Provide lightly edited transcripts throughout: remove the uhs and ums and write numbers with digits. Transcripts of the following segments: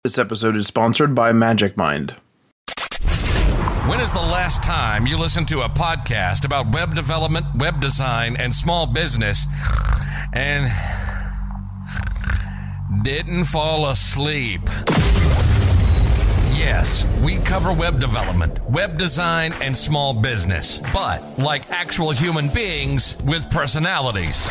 This episode is sponsored by Magic Mind. When is the last time you listened to a podcast about web development, web design, and small business and didn't fall asleep? Yes, we cover web development, web design, and small business, but like actual human beings with personalities.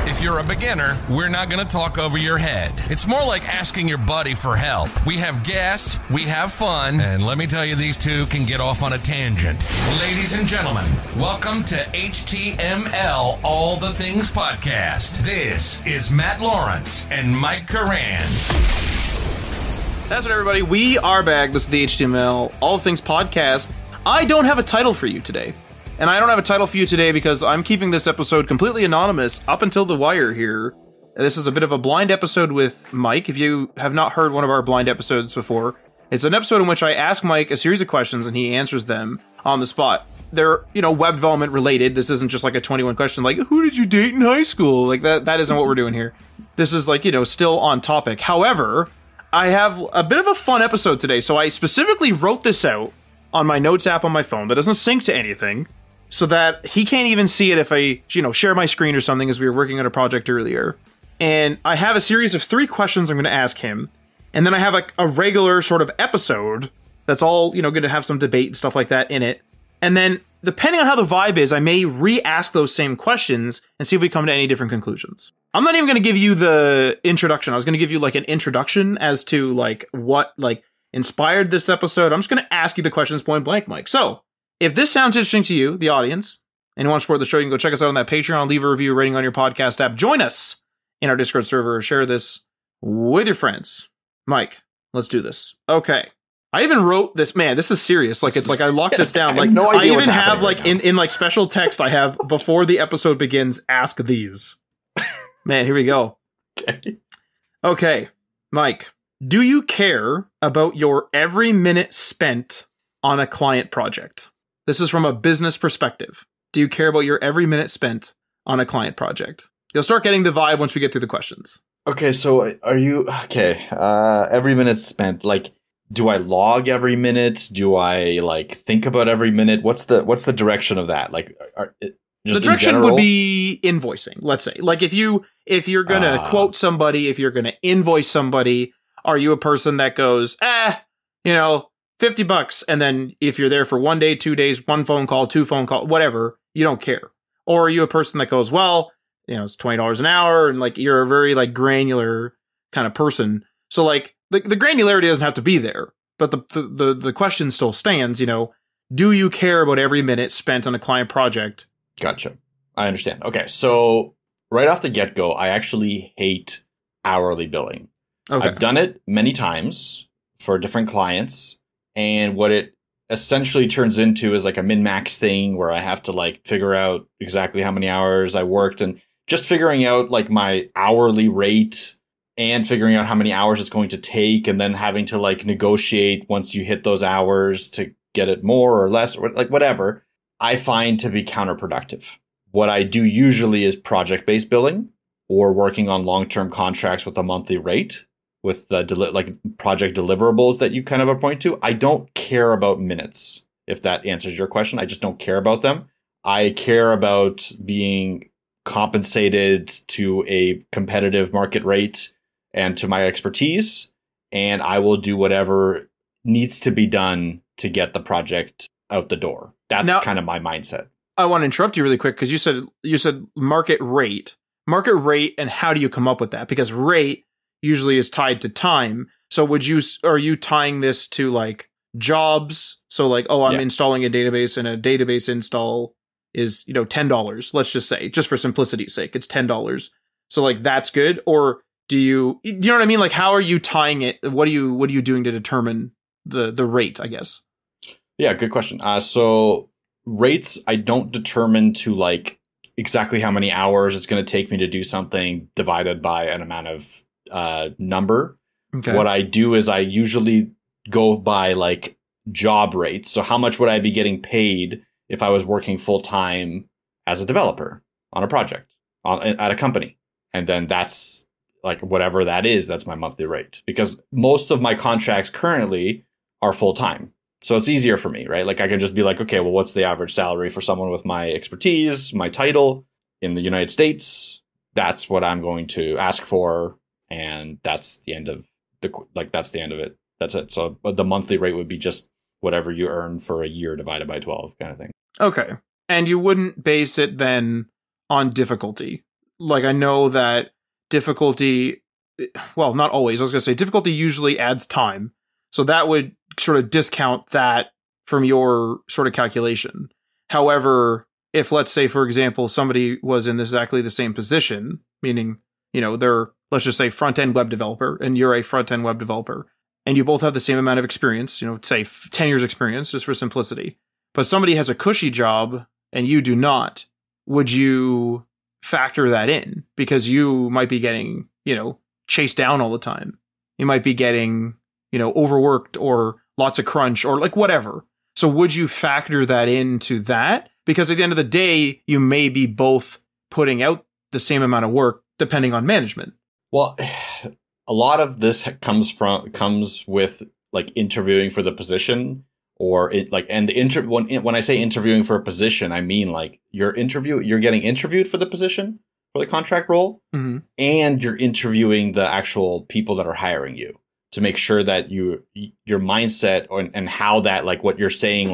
If you're a beginner, we're not going to talk over your head. It's more like asking your buddy for help. We have guests, we have fun, and let me tell you, these two can get off on a tangent. Ladies and gentlemen, welcome to HTML All the Things Podcast. This is Matt Lawrence and Mike Curran. That's right, everybody. We are back. This is the HTML All the Things Podcast. I don't have a title for you today. And I don't have a title for you today because I'm keeping this episode completely anonymous up until the wire here. This is a bit of a blind episode with Mike. If you have not heard one of our blind episodes before, it's an episode in which I ask Mike a series of questions and he answers them on the spot. They're, web development related. This isn't just like a 21 question, like, who did you date in high school? Like, that isn't what we're doing here. This is like, still on topic. However, I have a bit of a fun episode today. So I specifically wrote this out on my notes app on my phone that doesn't sync to anything, so that he can't even see it if I, share my screen or something, as we were working on a project earlier. And I have a series of 3 questions I'm going to ask him. And then I have a regular sort of episode that's all, going to have some debate and stuff like that in it. And then, depending on how the vibe is, I may re-ask those same questions and see if we come to any different conclusions. I'm not even going to give you the introduction. I was going to give you, an introduction as to, what, inspired this episode. I'm just going to ask you the questions point blank, Mike. So, if this sounds interesting to you, the audience, and you want to support the show, you can go check us out on that Patreon, leave a review, rating on your podcast app, join us in our Discord server, share this with your friends. Mike, let's do this. Okay. I even wrote this, man, this is serious. It's like I locked this down. I have no idea I what's even have happening right in special text I have before the episode begins, ask these. Man, here we go. Okay. Mike, do you care about your every minute spent on a client project? This is from a business perspective. Do you care about your every minute spent on a client project? You'll start getting the vibe once we get through the questions. Okay, so are you... Okay, every minute spent, do I log every minute? Do I, think about every minute? What's the direction of that? The direction would be invoicing, let's say. If you're going to quote somebody, if you're going to invoice somebody, are you a person that goes, $50, and then if you're there for 1 day, 2 days, 1 phone call, 2 phone call, whatever, you don't care? Or are you a person that goes, well, it's $20 an hour, and you're a very granular kind of person. So the granularity doesn't have to be there, but the question still stands. Do you care about every minute spent on a client project? Gotcha. I understand. Okay, so right off the get-go, I actually hate hourly billing. Okay. I've done it many times for different clients. And what it essentially turns into is a min-max thing where I have to figure out exactly how many hours I worked, and just figuring out my hourly rate and figuring out how many hours it's going to take, and then having to negotiate once you hit those hours to get it more or less, or whatever, I find to be counterproductive. What I do usually is project-based billing or working on long-term contracts with a monthly rate, with the project deliverables that you kind of point to. I don't care about minutes, if that answers your question. I just don't care about them. I care about being compensated to a competitive market rate and to my expertise, and I will do whatever needs to be done to get the project out the door. That's kind of my mindset. I want to interrupt you really quick because you said market rate, and how do you come up with that? Because rate usually is tied to time. So are you tying this to jobs? So I'm installing a database, and a database install is, $10. Let's just say, just for simplicity's sake, it's $10. So that's good. Or do you know what I mean? How are you tying it? What are you doing to determine the rate, I guess? Yeah, good question. So rates, I don't determine to exactly how many hours it's going to take me to do something divided by an amount of number. Okay. What I do is I usually go by job rates. So how much would I be getting paid if I was working full time as a developer on a project at a company? And then that's like whatever that is, that's my monthly rate, because most of my contracts currently are full time. So it's easier for me, right? Like I can just be like, okay, well, what's the average salary for someone with my expertise, my title in the United States? That's what I'm going to ask for. And that's the end of that's the end of it. That's it. So the monthly rate would be just whatever you earn for a year divided by 12 kind of thing. Okay. And you wouldn't base it then on difficulty. Like I know that difficulty, well, not always. I was going to say difficulty usually adds time. So that would sort of discount that from your sort of calculation. However, if let's say, for example, somebody was in exactly the same position, meaning, they're, let's just say front-end web developer and you're a front-end web developer and you both have the same amount of experience, say 10 years experience, just for simplicity, but somebody has a cushy job and you do not, would you factor that in? Because you might be getting, chased down all the time. You might be getting, overworked or lots of crunch or like whatever. So would you factor that into that? Because at the end of the day, you may be both putting out the same amount of work depending on management. Well, a lot of this comes with like interviewing for the position or when I say interviewing for a position, I mean like you're getting interviewed for the position for the contract role, mm-hmm. and you're interviewing the actual people that are hiring you to make sure that your mindset and how that, like what you're saying,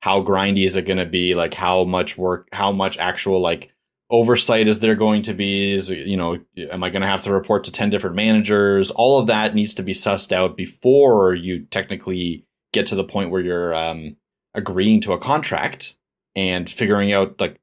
how grindy is it going to be? Like how much work, how much actual like oversight is there going to be? Is, am I going to have to report to 10 different managers? All of that needs to be sussed out before you technically get to the point where you're agreeing to a contract and figuring out like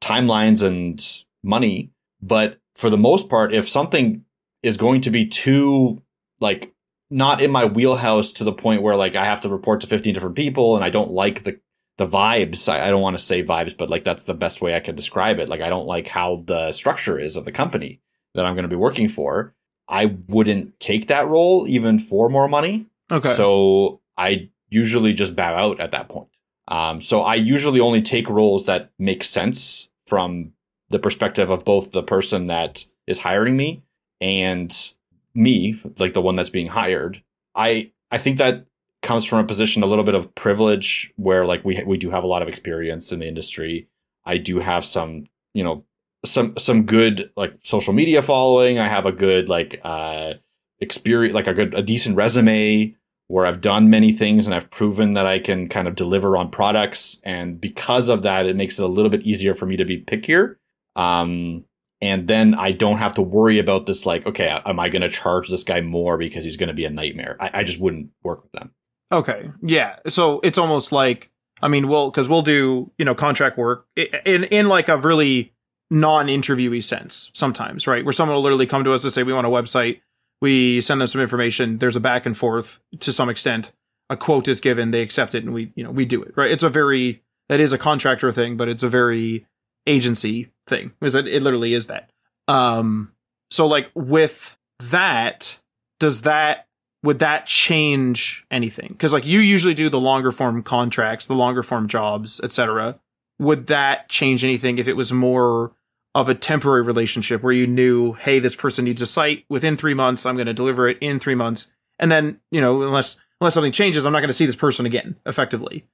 timelines and money. But for the most part, if something is going to be too like not in my wheelhouse to the point where like I have to report to 15 different people and I don't like the vibes. I don't want to say vibes, but like that's the best way I can describe it. Like I don't like how the structure is of the company that I'm going to be working for. I wouldn't take that role even for more money. Okay. So I usually just bow out at that point. So I usually only take roles that make sense from the perspective of both the person that is hiring me and me, like the one that's being hired. I think that comes from a position, a little bit of privilege where like we do have a lot of experience in the industry. I do have some good like social media following. I have a good like experience, like a decent resume where I've done many things and I've proven that I can kind of deliver on products. And because of that, it makes it a little bit easier for me to be pickier. And then I don't have to worry about this, like, okay, am I going to charge this guy more because he's going to be a nightmare? I just wouldn't work with them. Okay. Yeah. So it's almost like, I mean, we'll do, contract work in like a really non-interviewee sense sometimes, right? Where someone will literally come to us and say, we want a website. We send them some information. There's a back and forth to some extent. A quote is given, they accept it, and we do it, right? That is a contractor thing, but it's a very agency thing. It literally is that. So like with that, would that change anything? Because like you usually do the longer form contracts, the longer form jobs, etc. Would that change anything if it was more of a temporary relationship where you knew, hey, this person needs a site within 3 months, I'm going to deliver it in 3 months, and then unless something changes, I'm not going to see this person again. Effectively,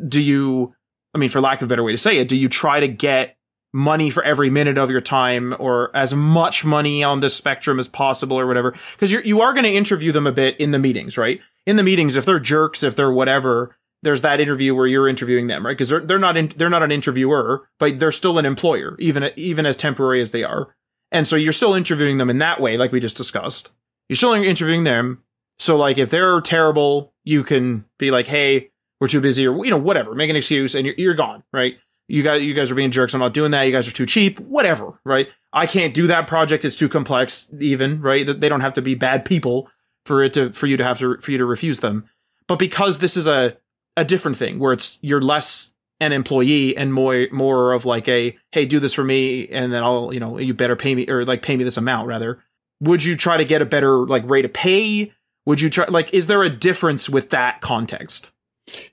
do you? I mean, for lack of a better way to say it, do you try to get money for every minute of your time or as much money on this spectrum as possible or whatever? Because you are going to interview them a bit in the meetings, right? In the meetings, if they're jerks, if they're whatever, there's that interview where you're interviewing them, right? Because they're not an interviewer, but they're still an employer, even as temporary as they are. And so you're still interviewing them in that way, like we just discussed. You're still interviewing them. So like if they're terrible, you can be like, hey, we're too busy, or whatever, make an excuse, and you're gone, right? You guys are being jerks. I'm not doing that. You guys are too cheap, whatever, right? I can't do that project. It's too complex, even, right? They don't have to be bad people for you to refuse them. But because this is a different thing where you're less an employee and more of like a, hey, do this for me, and then I'll, you better pay me, or like pay me this amount rather. Would you try to get a better like rate of pay? Would you try, like, is there a difference with that context?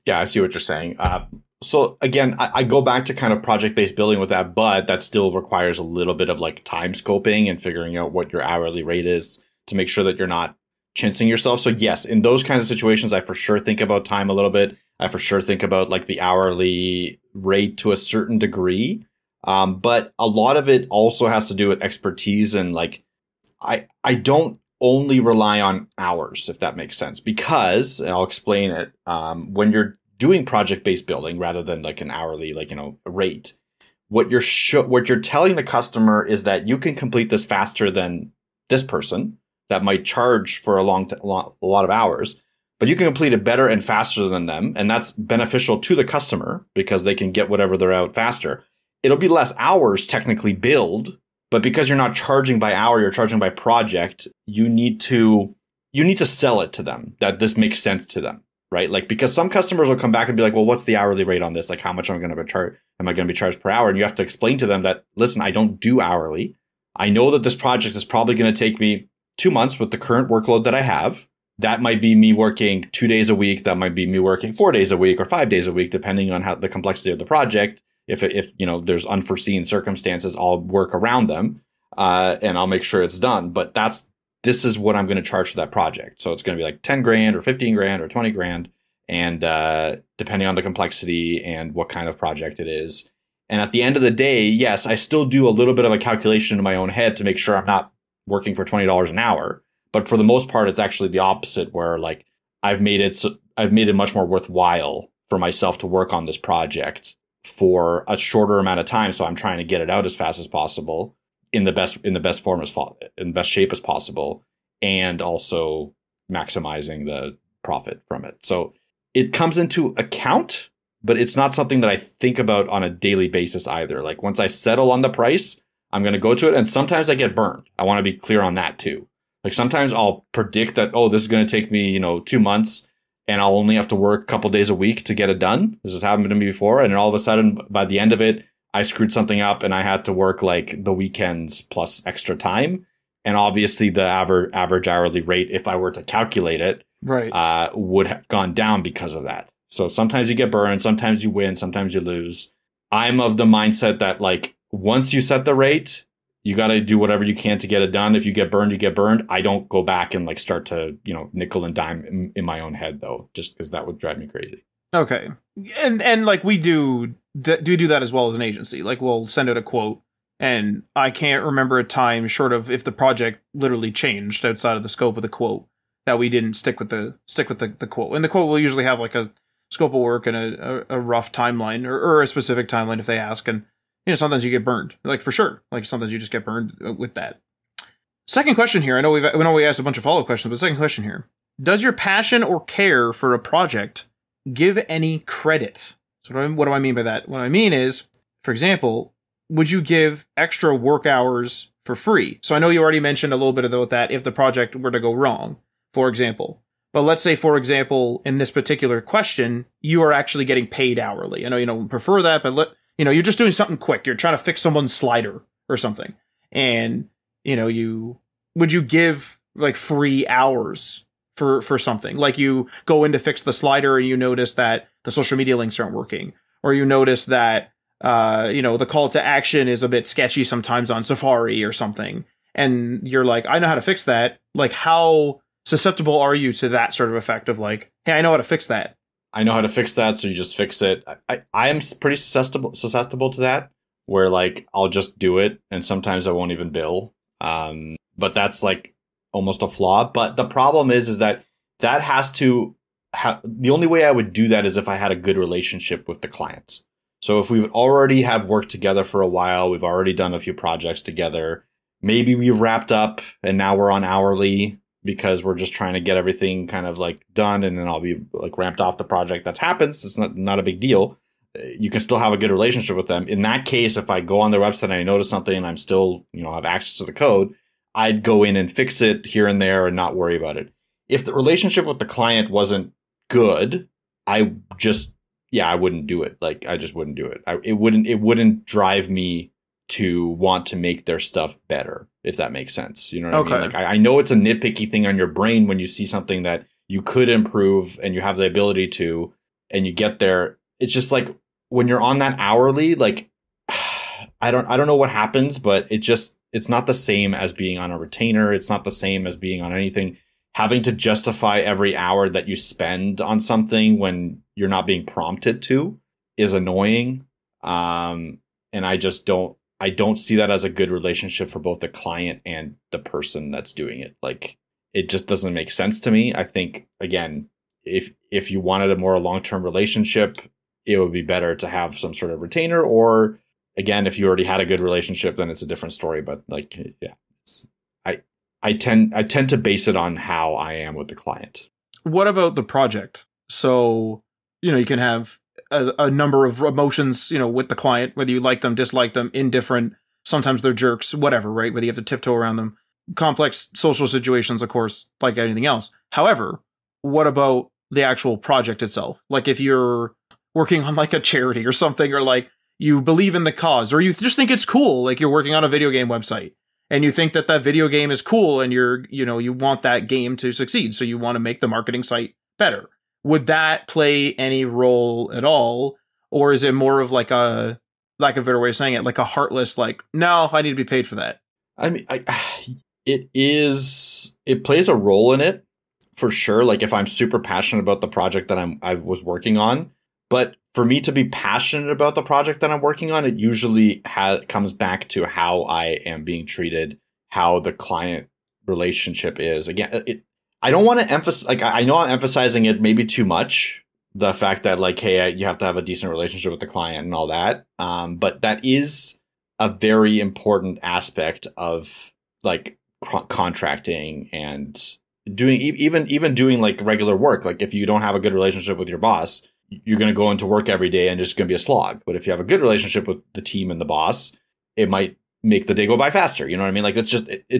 Yeah, I see what you're saying. So again, I go back to kind of project-based billing with that, but that still requires a little bit of like time scoping and figuring out what your hourly rate is to make sure that you're not chincing yourself. So yes, in those kinds of situations, I for sure think about time a little bit. I for sure think about like the hourly rate to a certain degree. But a lot of it also has to do with expertise, and like I don't only rely on hours, if that makes sense, because, and I'll explain it, when you're doing project-based billing rather than like an hourly, like, rate, what you're telling the customer is that you can complete this faster than this person that might charge for a lot of hours, but you can complete it better and faster than them. And that's beneficial to the customer because they can get whatever they're out faster. It'll be less hours technically billed, but because you're not charging by hour, you're charging by project, you need to sell it to them that this makes sense to them, right? Like, because some customers will come back and be like, well, what's the hourly rate on this? Like, how much am I going to be charged per hour? And you have to explain to them that, listen, I don't do hourly. I know that this project is probably going to take me 2 months with the current workload that I have. That might be me working 2 days a week. That might be me working 4 days a week or 5 days a week, depending on how the complexity of the project. If there's unforeseen circumstances, I'll work around them, and I'll make sure it's done. But this is what I'm going to charge for that project. So it's going to be like 10 grand or 15 grand or 20 grand. And, depending on the complexity and what kind of project it is. And at the end of the day, yes, I still do a little bit of a calculation in my own head to make sure I'm not working for $20 an hour. But for the most part, it's actually the opposite, where like I've made it much more worthwhile for myself to work on this project for a shorter amount of time. So I'm trying to get it out as fast as possible in the best shape as possible, and also maximizing the profit from it. So it comes into account, but it's not something that I think about on a daily basis either. Like, once I settle on the price, I'm going to go to it. And sometimes I get burned. I want to be clear on that too. Like, sometimes I'll predict that, oh, this is going to take me, 2 months, and I'll only have to work a couple days a week to get it done. This has happened to me before. And then all of a sudden, by the end of it, I screwed something up and I had to work like the weekends plus extra time. And obviously the average hourly rate, if I were to calculate it, right, would have gone down because of that. So sometimes you get burned, sometimes you win, sometimes you lose. I'm of the mindset that, like, once you set the rate, you got to do whatever you can to get it done. If you get burned, you get burned. I don't go back and like start to, nickel and dime in my own head, though, just because that would drive me crazy. Okay. And like we do that as well as an agency. Like, we'll send out a quote, and I can't remember a time, short of if the project literally changed outside of the scope of the quote, that we didn't stick with the quote. And the quote will usually have like a scope of work and a rough timeline or a specific timeline if they ask. And sometimes you get burned, like, for sure. Like, sometimes you just get burned with that. Second question here. I know we asked a bunch of follow-up questions, but second question here. Does your passion or care for a project give any credit? So what do I mean by that? What I mean is, for example, would you give extra work hours for free? So I know you already mentioned a little bit about that if the project were to go wrong, for example. But let's say, for example, in this particular question, you are actually getting paid hourly. I know you don't prefer that, but you're just doing something quick. You're trying to fix someone's slider or something. And, would you give like free hours for something? Like, you go in to fix the slider and you notice that the social media links aren't working, or you notice that, the call to action is a bit sketchy sometimes on Safari or something. And you're like, I know how to fix that. Like, how susceptible are you to that sort of effect of like, hey, I know how to fix that? I know how to fix that, so you just fix it. I am pretty susceptible to that, where like I'll just do it, and sometimes I won't even bill. But that's like almost a flaw. But the problem is that has to the only way I would do that is if I had a good relationship with the client. So if we would already have worked together for a while, we've already done a few projects together, maybe we've wrapped up and now we're on hourly, because we're just trying to get everything kind of like done, and then I'll be like ramped off the project. That happens. It's not a big deal. You can still have a good relationship with them. In that case, if I go on their website and I notice something and I'm still, have access to the code, I'd go in and fix it here and there and not worry about it. If the relationship with the client wasn't good, I wouldn't do it. Like, I just wouldn't do it. It wouldn't drive me to want to make their stuff better, if that makes sense. You know what I mean? Like, I know it's a nitpicky thing on your brain when you see something that you could improve and you have the ability to, and you get there. It's just like, when you're on that hourly, like, I don't know what happens, but it's not the same as being on a retainer. It's not the same as being on anything. Having to justify every hour that you spend on something when you're not being prompted to is annoying. And I don't see that as a good relationship for both the client and the person that's doing it. Like, it just doesn't make sense to me. I think, again, if you wanted a more long-term relationship, it would be better to have some sort of retainer, or again, if you already had a good relationship, then it's a different story. But like, yeah, I tend to base it on how I am with the client. What about the project? So, you can have a number of emotions, with the client, whether you like them, dislike them, indifferent, sometimes they're jerks, whatever, right? Whether you have to tiptoe around them. Complex social situations, of course, like anything else. However, what about the actual project itself? Like if you're working on like a charity or something, or like you believe in the cause, or you just think it's cool, like you're working on a video game website and you think that video game is cool and you want that game to succeed. So you want to make the marketing site better. Would that play any role at all? Or is it more of like a, lack of a better way of saying it, like a heartless, like, no, I need to be paid for that? I mean, it plays a role in it for sure. Like if I'm super passionate about the project that I was working on, but for me to be passionate about the project that I'm working on, it usually comes back to how I am being treated, how the client relationship is. Again, I don't want to emphasize, like, I know I'm emphasizing it maybe too much, the fact that like, hey, you have to have a decent relationship with the client and all that. But that is a very important aspect of like contracting and doing even doing like regular work. Like if you don't have a good relationship with your boss, you're going to go into work every day and it's going to be a slog. But if you have a good relationship with the team and the boss, it might make the day go by faster. You know what I mean? Like it's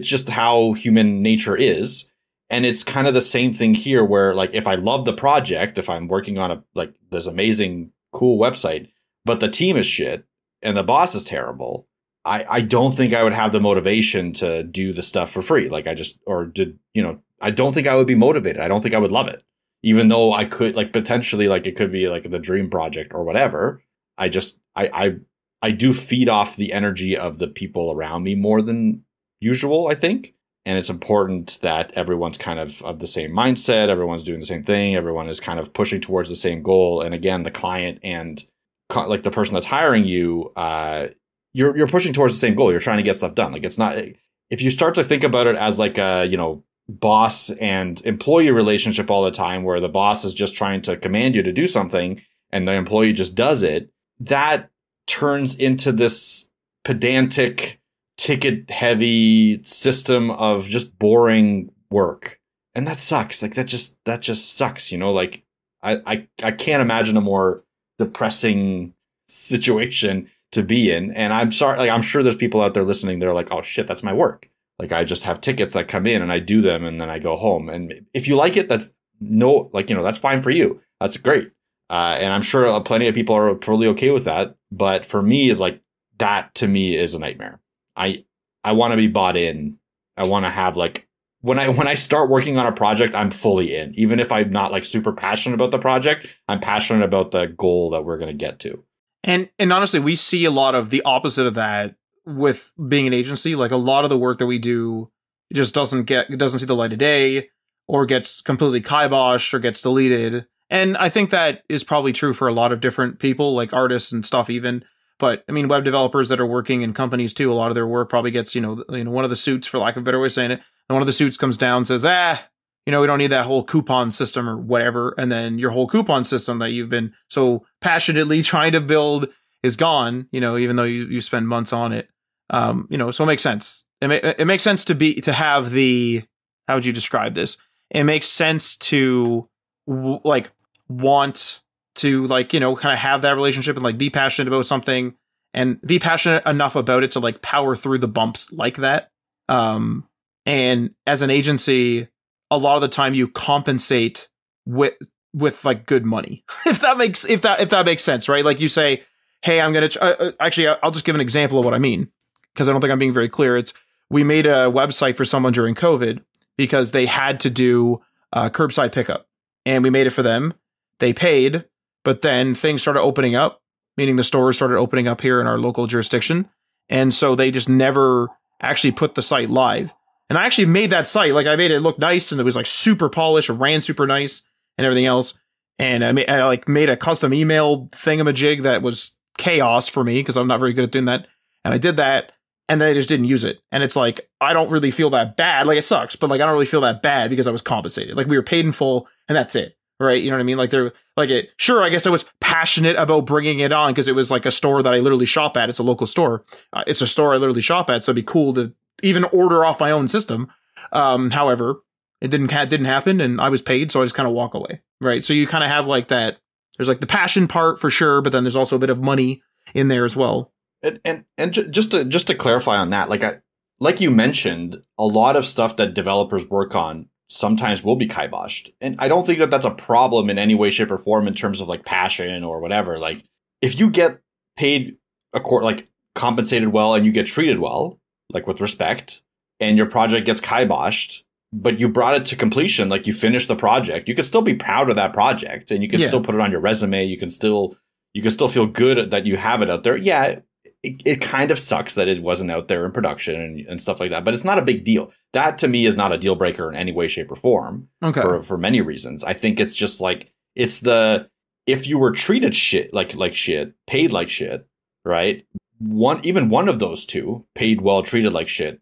just how human nature is. And it's kind of the same thing here where like, if I love the project, if I'm working on this amazing, cool website, but the team is shit and the boss is terrible, I don't think I would have the motivation to do the stuff for free. Like I don't think I would be motivated. I don't think I would love it. Even though I could, like, potentially, like, it could be like the dream project or whatever. I do feed off the energy of the people around me more than usual, I think. And it's important that everyone's kind of the same mindset. Everyone's doing the same thing. Everyone is kind of pushing towards the same goal. And again, the client and like the person that's hiring you, you're pushing towards the same goal. You're trying to get stuff done. Like it's not, if you start to think about it as like a, boss and employee relationship all the time, where the boss is just trying to command you to do something and the employee just does it, that turns into this pedantic, ticket heavy system of just boring work. And that sucks. Like that just sucks, like I can't imagine a more depressing situation to be in. And I'm sorry, like I'm sure there's people out there listening, they're like, oh shit, that's my work. Like I just have tickets that come in and I do them and then I go home. And if you like it, that's fine for you. That's great. And I'm sure plenty of people are totally okay with that. But for me, like that to me is a nightmare. I want to be bought in. I want to have like, when I start working on a project, I'm fully in. Even if I'm not like super passionate about the project, I'm passionate about the goal that we're going to get to. And honestly, we see a lot of the opposite of that with being an agency. Like a lot of the work that we do just doesn't see the light of day, or gets completely kiboshed or gets deleted. And I think that is probably true for a lot of different people, like artists and stuff even. But I mean, web developers that are working in companies too, a lot of their work probably gets, one of the suits, for lack of a better way of saying it, and one of the suits comes down and says, we don't need that whole coupon system or whatever. And then your whole coupon system that you've been so passionately trying to build is gone, even though you spend months on it. So it makes sense. It makes sense to have how would you describe this? It makes sense to want to kind of have that relationship and like be passionate about something and be passionate enough about it to like power through the bumps like that. And as an agency, a lot of the time you compensate with like good money, if that makes sense, right? Like you say, hey, I'm going to actually, I'll just give an example of what I mean, because I don't think I'm being very clear. We made a website for someone during COVID because they had to do curbside pickup, and we made it for them. They paid, but then things started opening up meaning the stores started opening up here in our local jurisdiction. And so they just never actually put the site live. And I actually made that site, like I made it look nice and it was like super polished, it ran super nice and everything else. And I made a custom email thingamajig that was chaos for me because I'm not very good at doing that. And I did that and then I just didn't use it. And it's like, I don't really feel that bad. Like it sucks, but like, I don't really feel that bad because I was compensated. Like we were paid in full and that's it. Right. You know what I mean? Like sure, I guess I was passionate about bringing it on because it was like a store that I literally shop at. It's a local store. It's a store I literally shop at. So it'd be cool to even order off my own system. However, it didn't happen and I was paid. So I just kind of walk away. Right. So you kind of have like that. There's like the passion part for sure. But then there's also a bit of money in there as well. And just to clarify on that, like you mentioned, a lot of stuff that developers work on sometimes will be kiboshed. And I don't think that that's a problem in any way, shape, or form in terms of like passion or whatever. Like if you get paid like compensated well and you get treated well, like with respect, and your project gets kiboshed, but you brought it to completion, like you finished the project, you could still be proud of that project and you can still put it on your resume. You can still feel good that you have it out there. Yeah. It kind of sucks that it wasn't out there in production and stuff like that, but it's not a big deal. That to me is not a deal breaker in any way, shape, or form. Okay. For many reasons. I think it's just like if you were treated shit like shit, paid like shit, right? Even one of those two, paid well, treated like shit,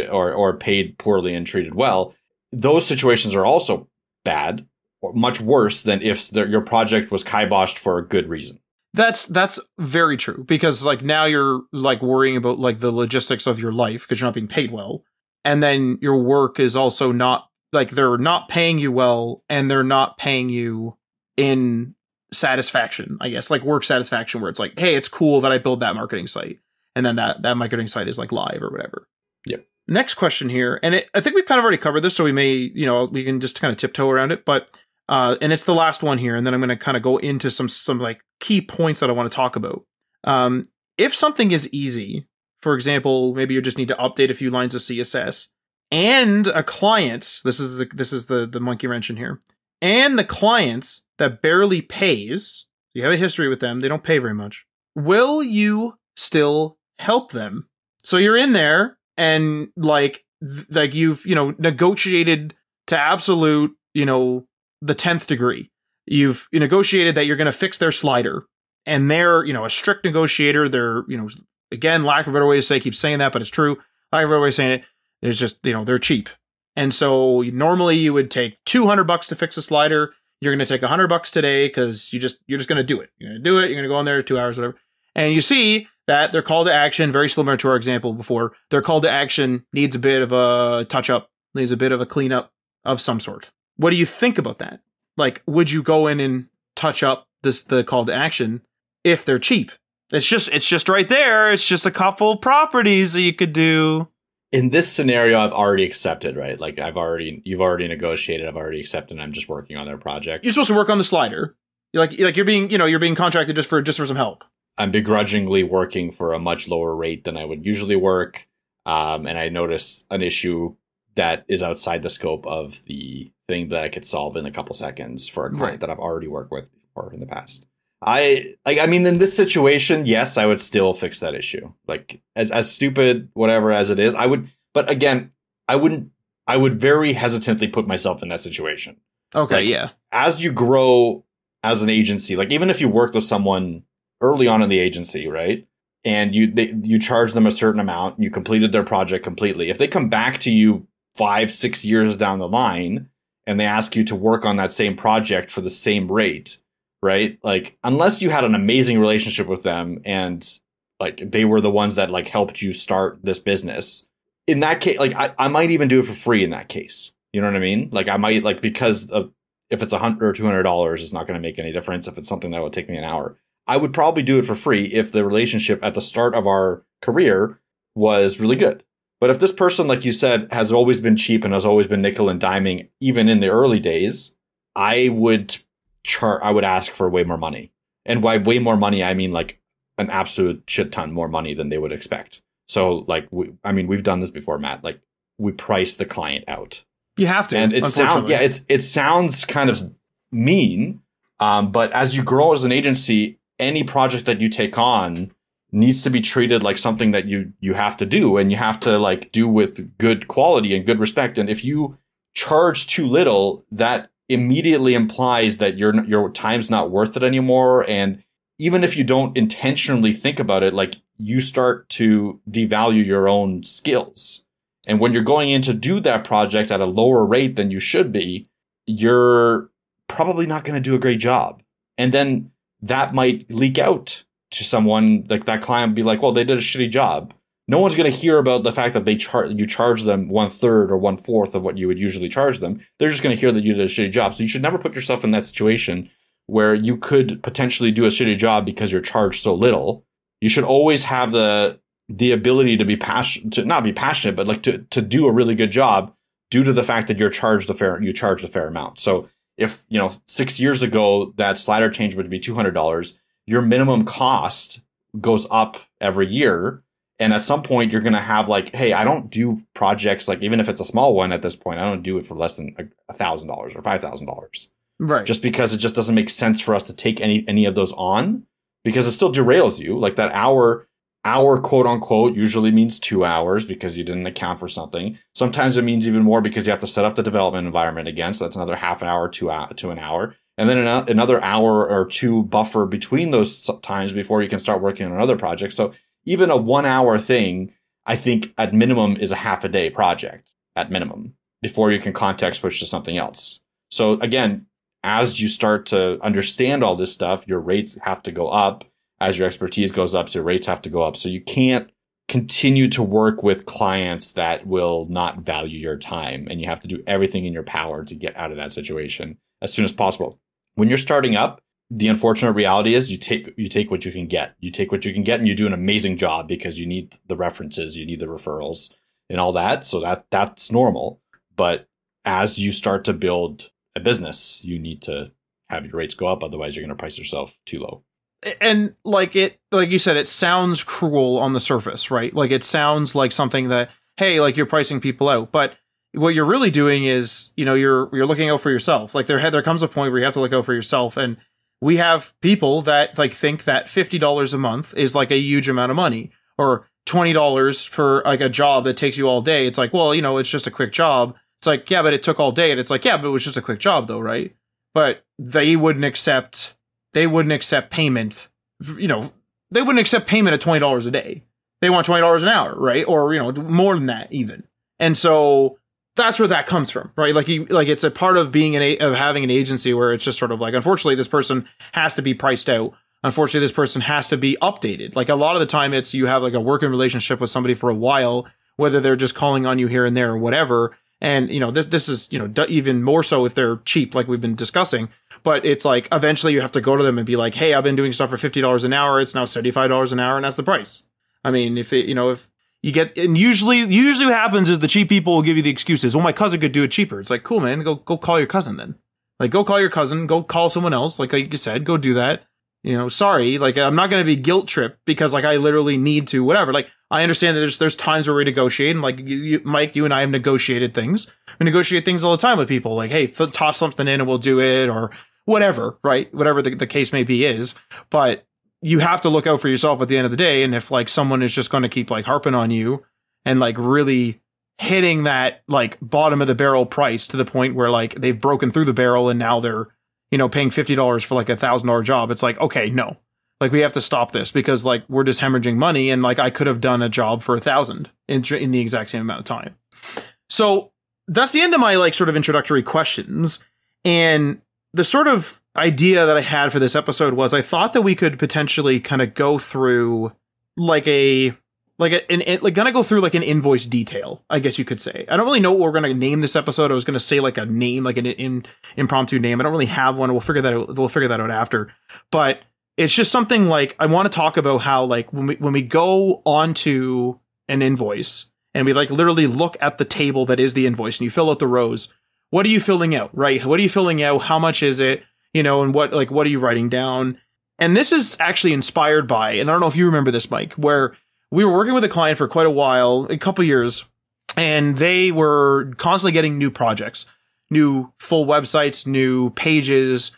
or paid poorly and treated well, those situations are also bad, or much worse than if your project was kiboshed for a good reason. That's very true because like now you're like worrying about like the logistics of your life because you're not being paid well. And then your work is also not like they're not paying you well and they're not paying you in satisfaction, I guess, like work satisfaction where it's like, hey, it's cool that I build that marketing site. And then that marketing site is like live or whatever. Yep. Next question here. And I think we've kind of already covered this, so we may, we can just kind of tiptoe around it. But and it's the last one here, and then I'm going to kind of go into some like key points that I want to talk about. If something is easy, for example, maybe you just need to update a few lines of CSS, and a client, this is the monkey wrench in here, and the client that barely pays, you have a history with them, they don't pay very much, will you still help them? So you're in there and like you've, negotiated to absolute, the 10th degree. You've negotiated that you're going to fix their slider, and they're, a strict negotiator. They're, again, lack of a better way to say, keep saying that, but it's true. Lack of a better way of saying it. There's just, they're cheap. And so normally you would take $200 to fix a slider. You're going to take $100 today because you're just going to do it. You're going to do it. You're going to go on there 2 hours, whatever. And you see that their call to action, very similar to our example before, their call to action needs a bit of a touch up, needs a bit of a cleanup of some sort. What do you think about that? Like, would you go in and touch up the call to action if they're cheap? It's just right there. It's just a couple properties that you could do. In this scenario, I've already accepted, right? Like you've already negotiated. I've already accepted. And I'm just working on their project. You're supposed to work on the slider. You're being contracted just for some help. I'm begrudgingly working for a much lower rate than I would usually work. And I notice an issue that is outside the scope of the thing that I could solve in a couple seconds for a client that I've already worked with before in the past. I mean, in this situation, yes, I would still fix that issue. Like as stupid, whatever as it is, I would, but again, I would very hesitantly put myself in that situation. Okay. Like, yeah. As you grow as an agency, like even if you worked with someone early on in the agency, right? And you charge them a certain amount, you completed their project completely. If they come back to you 5-6 years down the line and they ask you to work on that same project for the same rate, right? Like, unless you had an amazing relationship with them and like they were the ones that like helped you start this business, in that case, like I might even do it for free in that case. You know what I mean? Like I might, like, because of, if it's $100 or $200, it's not going to make any difference. If it's something that would take me an hour, I would probably do it for free if the relationship at the start of our career was really good. But if this person, like you said, has always been cheap and has always been nickel and diming, even in the early days, I would ask for way more money. And by way more money, I mean like an absolute shit ton more money than they would expect. So like, we've done this before, Matt. Like we price the client out. You have to. And it sounds kind of mean. But as you grow as an agency any project that you take on needs to be treated like something that you have to do, and you have to like do with good quality and good respect. And if you charge too little, that immediately implies that your time's not worth it anymore. And even if you don't intentionally think about it, like you start to devalue your own skills. And when you're going in to do that project at a lower rate than you should be, you're probably not going to do a great job. And then that might leak out to someone, like that client be like, well, they did a shitty job. No one's going to hear about the fact that you charge them 1/3 or 1/4 of what you would usually charge them. They're just going to hear that you did a shitty job. So you should never put yourself in that situation where you could potentially do a shitty job because you're charged so little. You should always have the ability to be not be passionate, but like to do a really good job due to the fact that you charge the fair amount. So if, 6 years ago that slider change would be $200, your minimum cost goes up every year. And at some point you're going to have like, hey, I don't do projects, like even if it's a small one at this point, I don't do it for less than $1,000 or $5,000. Right. Just because it just doesn't make sense for us to take any of those on, because it still derails you. Like that hour quote unquote usually means 2 hours because you didn't account for something. Sometimes it means even more because you have to set up the development environment again. So that's another half an hour to an hour. And then another hour or two buffer between those times before you can start working on another project. So even a 1 hour thing, I think at minimum is a half a day project at minimum before you can context switch to something else. So again, as you start to understand all this stuff, your rates have to go up. As your expertise goes up, so your rates have to go up. So you can't continue to work with clients that will not value your time. And you have to do everything in your power to get out of that situation as soon as possible. When you're starting up, the unfortunate reality is you take what you can get. You take what you can get and you do an amazing job because you need the references, you need the referrals and all that. So that's normal. But as you start to build a business, you need to have your rates go up. Otherwise, you're going to price yourself too low. And like you said, it sounds cruel on the surface, right? Like it sounds like something that, hey, like you're pricing people out. But what you're really doing is, you're looking out for yourself. Like there comes a point where you have to look out for yourself. And we have people that like think that $50 a month is like a huge amount of money, or $20 for like a job that takes you all day. It's like, well, it's just a quick job. It's like, yeah, but it took all day. And it's like, yeah, but it was just a quick job though, right? But they wouldn't accept payment. They wouldn't accept payment at $20 a day. They want $20 an hour, right? Or, more than that even. And so that's where that comes from, right? Like it's a part of being of having an agency where it's just sort of like, unfortunately, this person has to be priced out. Unfortunately, this person has to be updated. Like a lot of the time it's you have like a working relationship with somebody for a while, whether they're just calling on you here and there or whatever. And, this is, even more so if they're cheap, like we've been discussing. But it's like, eventually you have to go to them and be like, hey, I've been doing stuff for $50 an hour. It's now $75 an hour. And that's the price. I mean, if you get, and usually what happens is the cheap people will give you the excuses. Well, my cousin could do it cheaper. It's like, cool, man. Go call your cousin then. Like, go call your cousin. Go call someone else. Like you said, go do that. Sorry. Like, I'm not going to be guilt tripped because like I literally need to, whatever. Like, I understand that there's times where we negotiate, and like Mike, you and I have negotiated things. We negotiate things all the time with people. Like, hey, toss something in and we'll do it, or whatever, right? Whatever the case may be is. But you have to look out for yourself at the end of the day. And if like someone is just going to keep like harping on you and like really hitting that like bottom of the barrel price to the point where like they've broken through the barrel and now they're, paying $50 for like $1,000 job, it's like, okay, no. Like, we have to stop this because, like, we're just hemorrhaging money, and, like, I could have done a job for $1,000 in the exact same amount of time. So that's the end of my, like, sort of introductory questions. And the sort of idea that I had for this episode was I thought that we could potentially kind of go through, like, gonna go through, like, an invoice detail, I guess you could say. I don't really know what we're gonna name this episode. I was gonna say, like, a name, like an impromptu name. I don't really have one. We'll figure that out after. But it's just something like I want to talk about how like when we go onto an invoice and we like literally look at the table that is the invoice and you fill out the rows, what are you filling out, right? What are you filling out? How much is it? And what are you writing down? And this is actually inspired by, and I don't know if you remember this, Mike, where we were working with a client for quite a while, a couple years, and they were constantly getting new projects, new full websites, new pages,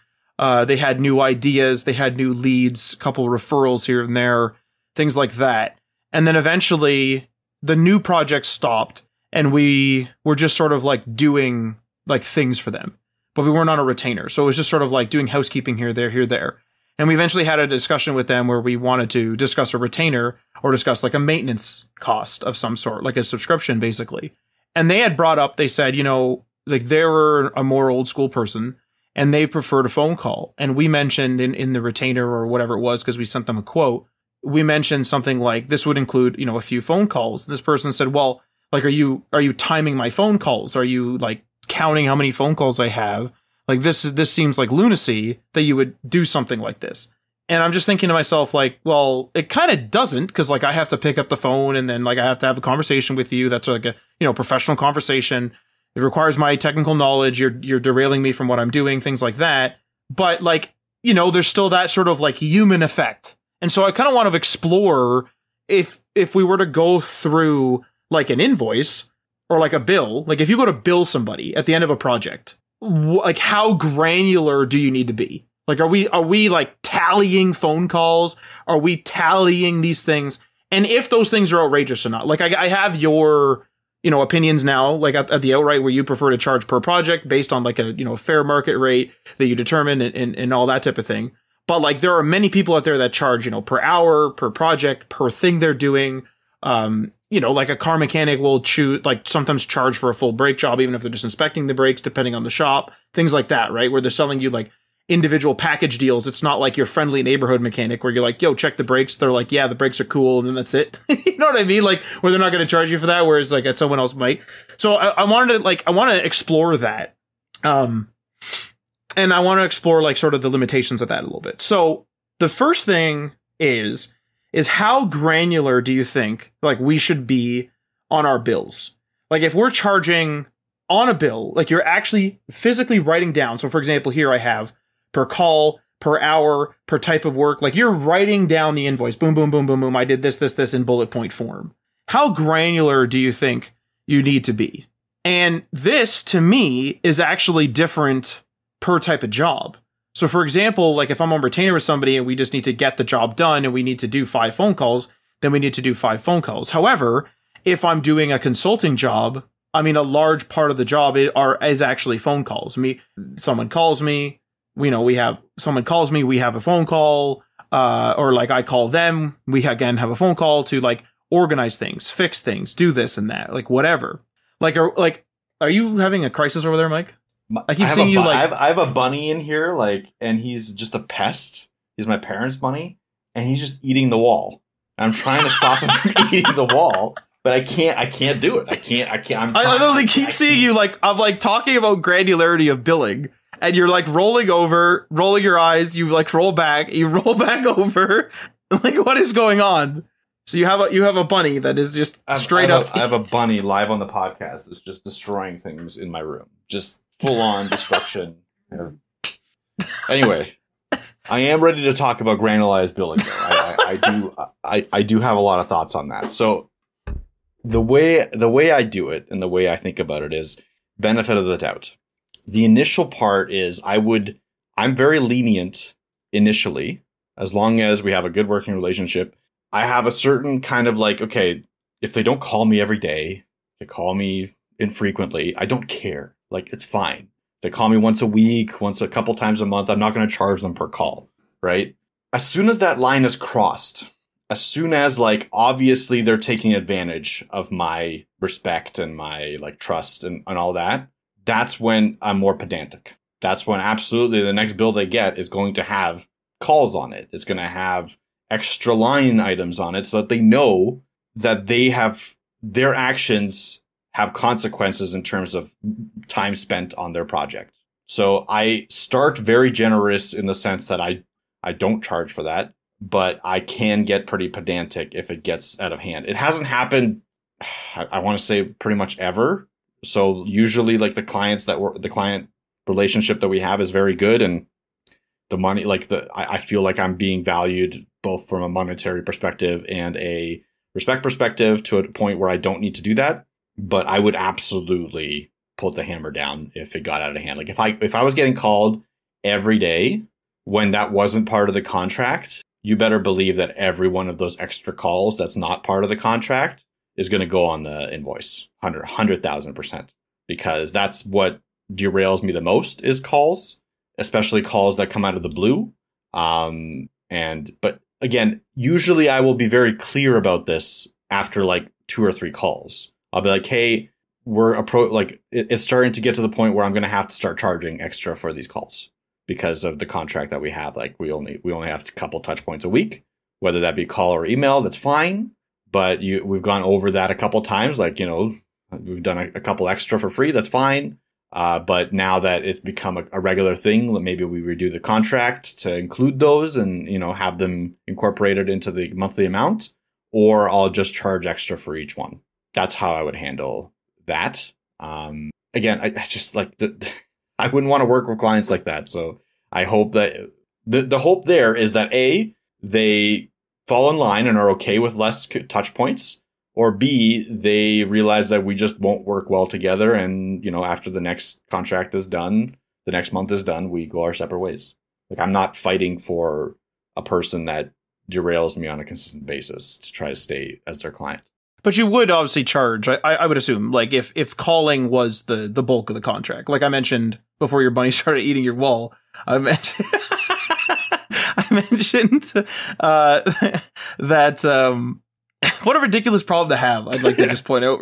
They had new ideas. They had new leads, a couple of referrals here and there, things like that. And then eventually the new project stopped and we were just sort of like doing like things for them, but we weren't on a retainer. So it was just sort of like doing housekeeping here, there. And we eventually had a discussion with them where we wanted to discuss a retainer or discuss like a maintenance cost of some sort, like a subscription basically. And they had brought up, they said, you know, like they were a more old school person and they preferred a phone call. And we mentioned in the retainer or whatever it was, because we sent them a quote, we mentioned something like this would include, you know, a few phone calls. This person said, well, like, are you timing my phone calls? Are you like counting how many phone calls I have? Like this seems like lunacy that you would do something like this. And I'm just thinking to myself, like, well, it kind of doesn't, because like I have to pick up the phone and then like I have to have a conversation with you. That's like a, you know, professional conversation. It requires my technical knowledge. You're derailing me from what I'm doing, things like that. But like, you know, there's still that sort of like human effect. And so I kind of want to explore if we were to go through like an invoice or like a bill, like if you go to bill somebody at the end of a project, like how granular do you need to be? Like, are we like tallying phone calls? Are we tallying these things? And if those things are outrageous or not, like I have your, you know, opinions now, like at the outright where you prefer to charge per project based on like a, you know, fair market rate that you determine and all that type of thing. But like there are many people out there that charge, you know, per hour, per project, per thing they're doing. You know, like a car mechanic will sometimes charge for a full brake job, even if they're just inspecting the brakes, depending on the shop, things like that, right? Where they're selling you like individual package deals. It's not like your friendly neighborhood mechanic where you're like, yo, check the brakes. They're like, yeah, the brakes are cool. And then that's it. You know what I mean? Like where they're not going to charge you for that. Whereas like at someone else might. So I want to explore that. And I want to explore like sort of the limitations of that a little bit. So the first thing is how granular do you think like we should be on our bills? Like if we're charging on a bill, like you're actually physically writing down. So for example, here I have per call, per hour, per type of work, like you're writing down the invoice. Boom, boom, boom, boom, boom. I did this in bullet point form. How granular do you think you need to be? And this to me is actually different per type of job. So for example, like if I'm on retainer with somebody and we just need to get the job done and we need to do 5 phone calls, then we need to do 5 phone calls. However, if I'm doing a consulting job, I mean, a large part of the job is actually phone calls. Someone calls me, we have a phone call, or like I call them, we again have a phone call to like organize things, fix things, do this and that, like whatever. Are you having a crisis over there, Mike? I keep seeing you like I have a bunny in here, like, and he's just a pest. He's my parents' bunny, and he's just eating the wall. I'm trying to stop him from eating the wall, but I can't do it. I can't. I literally keep seeing you like I'm like talking about granularity of billing, and you're like rolling your eyes. You like roll back over. Like what is going on? So you have a bunny that is just straight up. I have a bunny live on the podcast that's just destroying things in my room. Just full on destruction. Anyway, I am ready to talk about granularized billing. I do have a lot of thoughts on that. So the way I do it and the way I think about it is benefit of the doubt. The initial part is I'm very lenient initially, as long as we have a good working relationship. I have a certain kind of like, okay, if they don't call me every day, they call me infrequently, I don't care. Like, it's fine. If they call me once a week, once a couple times a month, I'm not going to charge them per call, right? As soon as that line is crossed, as soon as like, obviously they're taking advantage of my respect and my like trust and all that, that's when I'm more pedantic. That's when absolutely the next bill they get is going to have calls on it. It's going to have extra line items on it so that they know that their actions have consequences in terms of time spent on their project. So I start very generous in the sense that I don't charge for that, but I can get pretty pedantic if it gets out of hand. It hasn't happened, I want to say pretty much ever. So usually like the client relationship that we have is very good, and the money, like I feel like I'm being valued both from a monetary perspective and a respect perspective to a point where I don't need to do that. But I would absolutely put the hammer down if it got out of hand. Like if I was getting called every day when that wasn't part of the contract, you better believe that every one of those extra calls that's not part of the contract is going to go on the invoice, 100,000%, because that's what derails me the most is calls, especially calls that come out of the blue. But again, usually I will be very clear about this after like 2 or 3 calls. I'll be like, hey, it's starting to get to the point where I'm going to have to start charging extra for these calls because of the contract that we have. Like we only have a couple touch points a week, whether that be call or email, that's fine. But we've gone over that a couple times. Like, we've done a couple extra for free. That's fine. But now that it's become a regular thing, maybe we redo the contract to include those and, have them incorporated into the monthly amount, or I'll just charge extra for each one. That's how I would handle that. Again, I just like I wouldn't want to work with clients like that. So I hope that the hope there is that A, they fall in line and are okay with less touch points, or B, they realize that we just won't work well together. And, after the next contract is done, the next month is done, we go our separate ways. Like, I'm not fighting for a person that derails me on a consistent basis to try to stay as their client. But you would obviously charge, I would assume, like if calling was the bulk of the contract. Like I mentioned before your bunny started eating your wall, I mentioned that what a ridiculous problem to have. I'd like to just point out.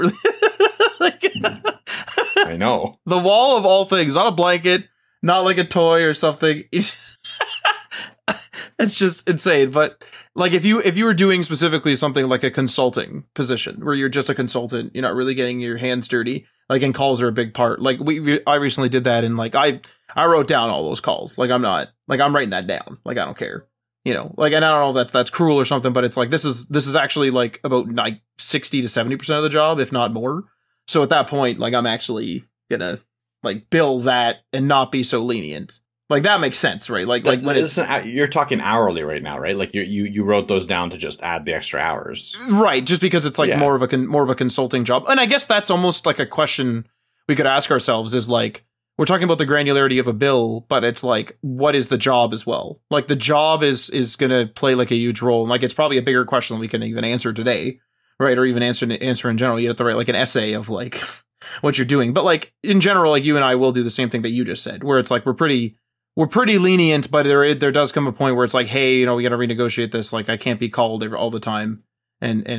I know. The wall of all things, not a blanket, not like a toy or something. It's just insane. But like if you were doing specifically something like a consulting position where you're just a consultant, you're not really getting your hands dirty, like, and calls are a big part. Like I recently did that, and like I wrote down all those calls. Like I'm writing that down. Like I don't care. Like, and I don't know if that's cruel or something, but it's like, this is actually like about like 60 to 70% of the job, if not more. So at that point, like I'm actually gonna like bill that and not be so lenient. Like that makes sense, right? Like when you're talking hourly right now, right? Like you wrote those down to just add the extra hours, right? Just because it's like more of a consulting job, and I guess that's almost like a question we could ask ourselves is like, we're talking about the granularity of a bill, but it's like, what is the job as well? Like the job is going to play like a huge role, and like it's probably a bigger question than we can even answer today, right? Or even answer in general. You have to write like an essay of like what you're doing, but like in general, like you and I will do the same thing that you just said, where it's like we're pretty lenient, but there does come a point where it's like, hey, we got to renegotiate this. Like I can't be called all the time,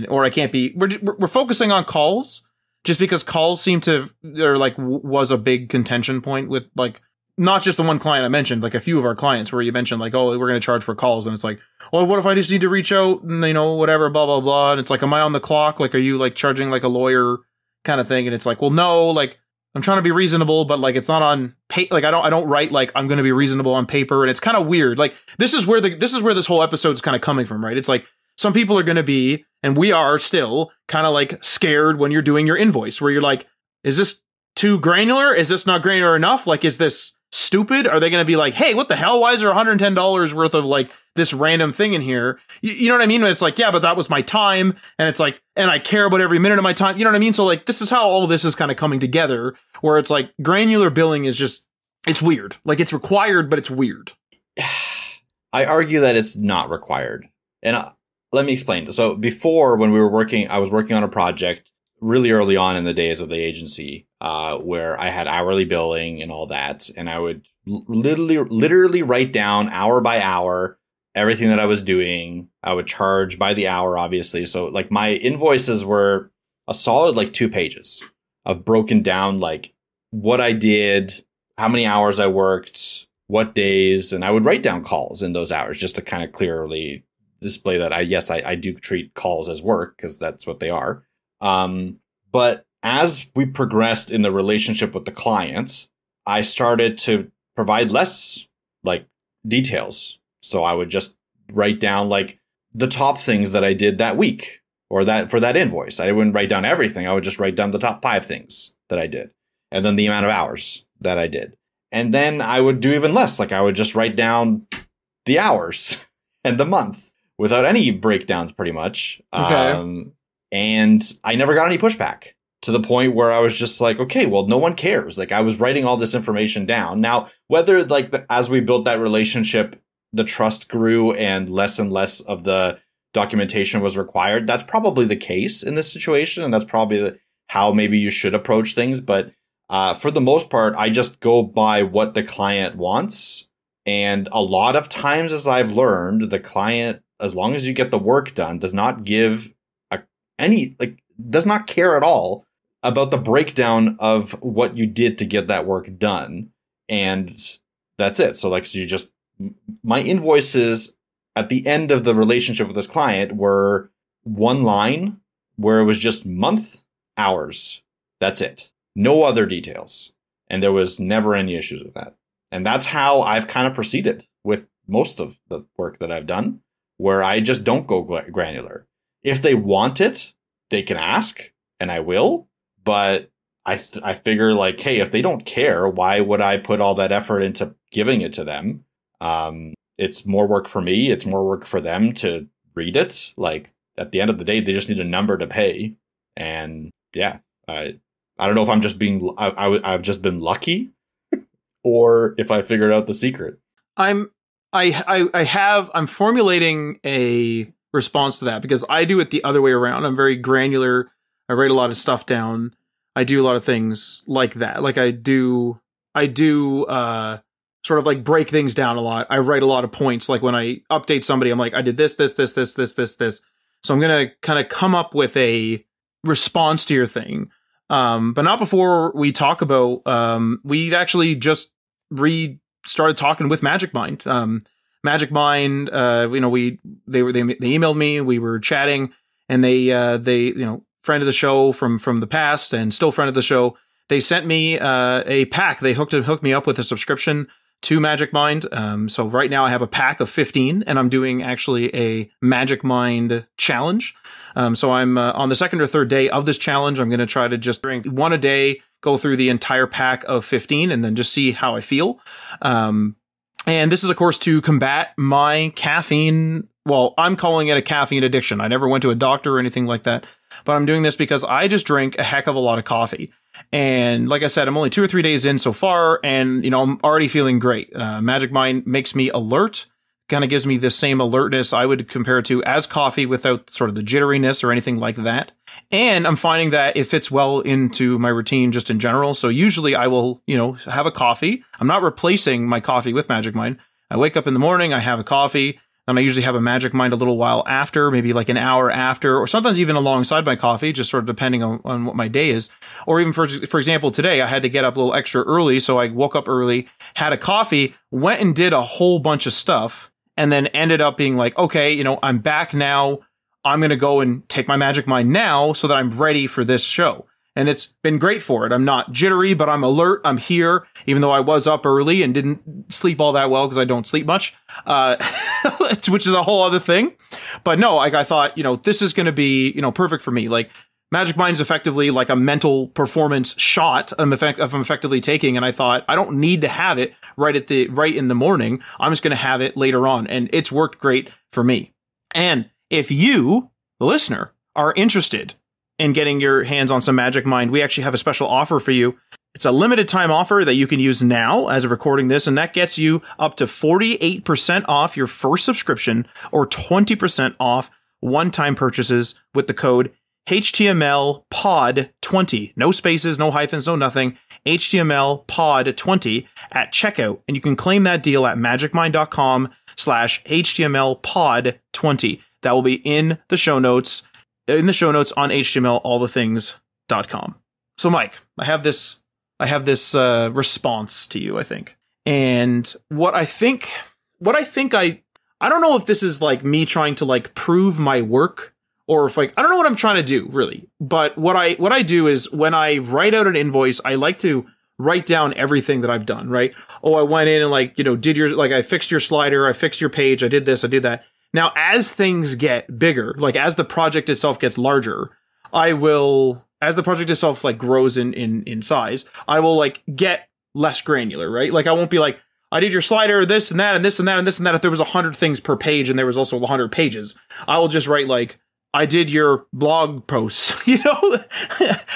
or I can't be. We're focusing on calls just because calls seem to, or like was a big contention point with like not just the one client I mentioned, like a few of our clients where you mentioned like, oh, we're going to charge for calls, and it's like, well, what if I just need to reach out and whatever, blah blah blah, and it's like, am I on the clock? Like, are you like charging like a lawyer kind of thing? And it's like, well, no, like, I'm trying to be reasonable, but like it's not on like I don't write like I'm going to be reasonable on paper, and it's kind of weird. Like this is where this whole episode is kind of coming from, right? It's like some people are going to be, and we are still kind of like scared when you're doing your invoice, where you're like, is this too granular? Is this not granular enough? Like, is this stupid? Are they going to be like, hey, what the hell? Why is there $110 worth of like this random thing in here? You know what I mean? It's like, yeah, but that was my time. And it's like, and I care about every minute of my time. You know what I mean? So like, this is how all this is kind of coming together, where it's like granular billing is just, it's weird. Like it's required, but it's weird. I argue that it's not required. And let me explain. So before, when I was working on a project really early on in the days of the agency, where I had hourly billing and all that. And I would literally write down hour by hour everything that I was doing. I would charge by the hour, obviously. So like my invoices were a solid like 2 pages of broken down, like what I did, how many hours I worked, what days. And I would write down calls in those hours just to kind of clearly display that I do treat calls as work, because that's what they are. But as we progressed in the relationship with the client, I started to provide less like details. So I would just write down like the top things that I did that week, or that for that invoice. I wouldn't write down everything. I would just write down the top 5 things that I did, and then the amount of hours that I did. And then I would do even less. Like I would just write down the hours and the month without any breakdowns, pretty much. Okay. And I never got any pushback, to the point where I was just like, okay, well, no one cares. Like I was writing all this information down. Now, whether like as we built that relationship, the trust grew and less of the documentation was required, that's probably the case in this situation. And that's probably how maybe you should approach things. But for the most part, I just go by what the client wants. And a lot of times, as I've learned, the client, as long as you get the work done, does not give does not care at all about the breakdown of what you did to get that work done. And that's it. So my invoices at the end of the relationship with this client were one line where it was just month, hours. That's it. No other details. And there was never any issues with that. And that's how I've kind of proceeded with most of the work that I've done, where I just don't go granular. If they want it, they can ask, and I will. But I figure like, hey, if they don't care, why would I put all that effort into giving it to them? It's more work for me. It's more work for them to read it. Like at the end of the day, they just need a number to pay. And yeah, I don't know if I'm just I've just been lucky or if I figured out the secret. I'm formulating a response to that because I do it the other way around. I'm very granular. I write a lot of stuff down. I do a lot of things like that. Like I do sort of like break things down a lot. I write a lot of points. Like when I update somebody, I'm like, I did this. So I'm going to kind of come up with a response to your thing. But not before we talk about, we've actually just started talking with Magic Mind. Magic Mind, they emailed me, we were chatting, and they friend of the show from the past and still friend of the show. They sent me a pack. They hooked me up with a subscription to Magic Mind. So right now I have a pack of 15, and I'm doing actually a Magic Mind challenge. So I'm on the second or third day of this challenge. I'm going to try to just drink one a day, go through the entire pack of 15, and then just see how I feel. And this is, of course, to combat my caffeine. Well, I'm calling it a caffeine addiction. I never went to a doctor or anything like that, but I'm doing this because I just drink a heck of a lot of coffee. And like I said, I'm only 2 or 3 days in so far, and I'm already feeling great. Magic Mind makes me alert, kind of gives me the same alertness I would compare it to as coffee without sort of the jitteriness or anything like that. And I'm finding that it fits well into my routine just in general. So usually I will, have a coffee. I'm not replacing my coffee with Magic Mind. I wake up in the morning, I have a coffee. And I usually have a Magic Mind a little while after, maybe like an hour after, or sometimes even alongside my coffee, just sort of depending on what my day is. Or even, for example, today, I had to get up a little extra early, so I woke up early, had a coffee, went and did a whole bunch of stuff, and then ended up being like, okay, I'm back now. I'm going to go and take my Magic Mind now so that I'm ready for this show. And it's been great for it. I'm not jittery, but I'm alert. I'm here, even though I was up early and didn't sleep all that well because I don't sleep much, which is a whole other thing. But no, like I thought, this is going to be, perfect for me. Like Magic Mind's effectively like a mental performance shot I'm effectively taking. And I thought, I don't need to have it right in the morning. I'm just going to have it later on. And it's worked great for me. And if you, the listener, are interested in getting your hands on some Magic Mind, we actually have a special offer for you. It's a limited time offer that you can use now as of recording this, and that gets you up to 48% off your first subscription or 20% off one-time purchases with the code HTMLPOD20. No spaces, no hyphens, no nothing. HTMLPOD20 at checkout, and you can claim that deal at magicmind.com/HTMLPOD20. That will be in the show notes. On htmlallthethings.com. So Mike, I have this response to you, I think. And I don't know if this is like me trying to like prove my work or if like, I don't know what I'm trying to do really. But what I do is when I write out an invoice, I like to write down everything that I've done, right? Oh, I went in and like, I fixed your slider, I fixed your page, I did this, I did that. Now, as things get bigger, like as the project itself gets larger, as the project itself like grows in size, I will like get less granular, right? Like I won't be like, I did your slider, this and that, and this and that, and this and that. If there was 100 things per page and there was also 100 pages, I will just write like, I did your blog posts,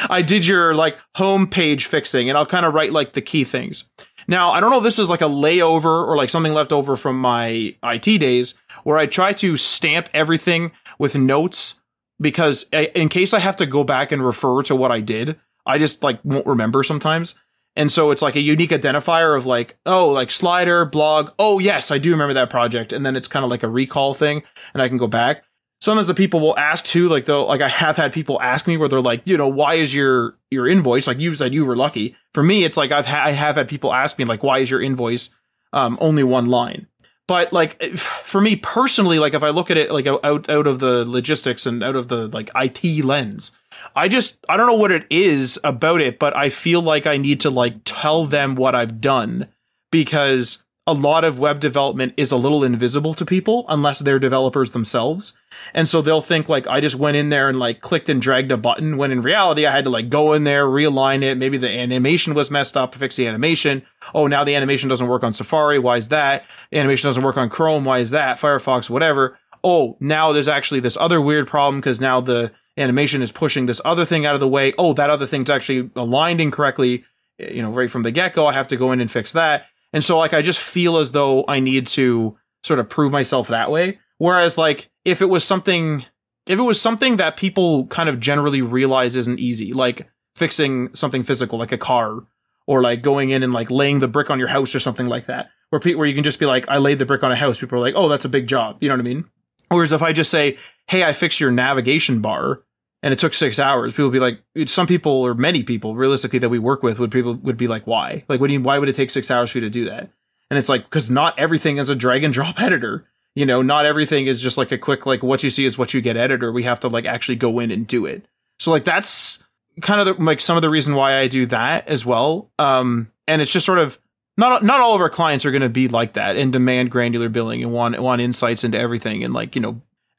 I did your like home page fixing, and I'll kind of write like the key things. Now, I don't know if this is like a layover or like something left over from my IT days where I try to stamp everything with notes because in case I have to go back and refer to what I did, I just like won't remember sometimes. And so it's like a unique identifier of like, oh, like slider, blog. Oh, yes, I do remember that project. And then it's kind of like a recall thing and I can go back. Sometimes the people will ask too, like though, like I have had people ask me where they're like, why is your invoice, like you said, you were lucky. For me, it's like I have had people ask me like, why is your invoice only one line? But like for me personally, like if I look at it like out of the logistics and out of the like IT lens, I don't know what it is about it, but I feel like I need to like tell them what I've done because a lot of web development is a little invisible to people unless they're developers themselves. And so they'll think like I just went in there and like clicked and dragged a button when in reality I had to like go in there, realign it. Maybe the animation was messed up, fix the animation. Oh, now the animation doesn't work on Safari. Why is that? The animation doesn't work on Chrome. Why is that? Firefox, whatever. Oh, now there's actually this other weird problem because now the animation is pushing this other thing out of the way. Oh, that other thing's actually aligned incorrectly, right from the get-go. I have to go in and fix that. And so like I just feel as though I need to sort of prove myself that way. Whereas like if it was something that people kind of generally realize isn't easy, like fixing something physical like a car or like going in and like laying the brick on your house or something like that, where you can just be like, I laid the brick on a house. People are like, oh, that's a big job. You know what I mean? Whereas if I just say, hey, I fixed your navigation bar and it took 6 hours, people would be like, some people or many people realistically that we work with would be like, why? Like, why would it take 6 hours for you to do that? And it's like, because not everything is a drag and drop editor. Not everything is just like a quick, like what you see is what you get editor. We have to like actually go in and do it. So like, that's kind of like some of the reason why I do that as well. And it's just sort of, not all of our clients are going to be like that and demand granular billing and want insights into everything and like,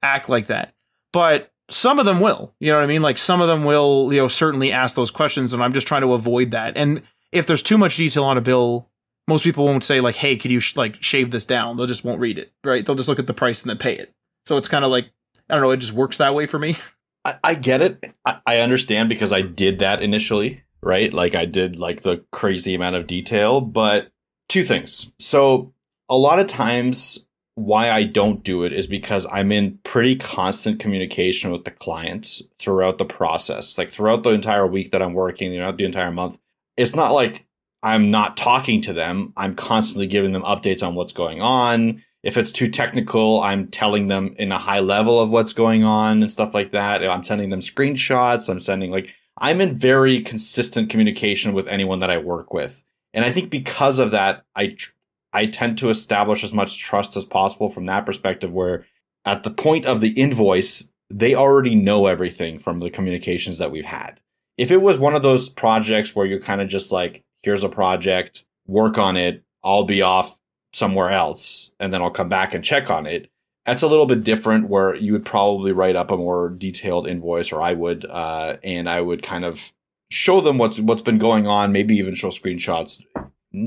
act like that. But some of them will, you know what I mean? Like some of them will, certainly ask those questions and I'm just trying to avoid that. And if there's too much detail on a bill, most people won't say like, hey, could you shave this down? They'll just won't read it, right? They'll just look at the price and then pay it. So it's kind of like, I don't know, it just works that way for me. I get it. I understand because I did that initially, right? Like I did like the crazy amount of detail, but two things. So a lot of times why I don't do it is because I'm in pretty constant communication with the clients throughout the process, like throughout the entire week that I'm working, the entire month. It's not like I'm not talking to them. I'm constantly giving them updates on what's going on. If it's too technical, I'm telling them in a high level of what's going on and stuff like that. I'm sending them screenshots. I'm in very consistent communication with anyone that I work with. And I think because of that, I tend to establish as much trust as possible from that perspective, where at the point of the invoice, they already know everything from the communications that we've had. If it was one of those projects where you're kind of just like, here's a project, work on it, I'll be off somewhere else, and then I'll come back and check on it. That's a little bit different, where you would probably write up a more detailed invoice, or I would, and I would kind of show them what's been going on, maybe even show screenshots.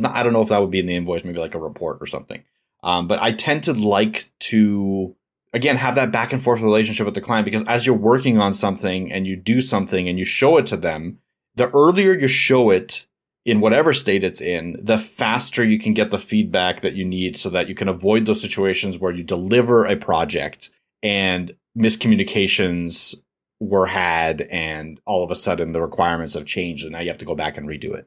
I don't know if that would be in the invoice, maybe like a report or something. But I tend to like to, again, have that back and forth relationship with the client, because as you're working on something and you do something and you show it to them, the earlier you show it in whatever state it's in, the faster you can get the feedback that you need so that you can avoid those situations where you deliver a project and miscommunications were had and all of a sudden the requirements have changed and now you have to go back and redo it.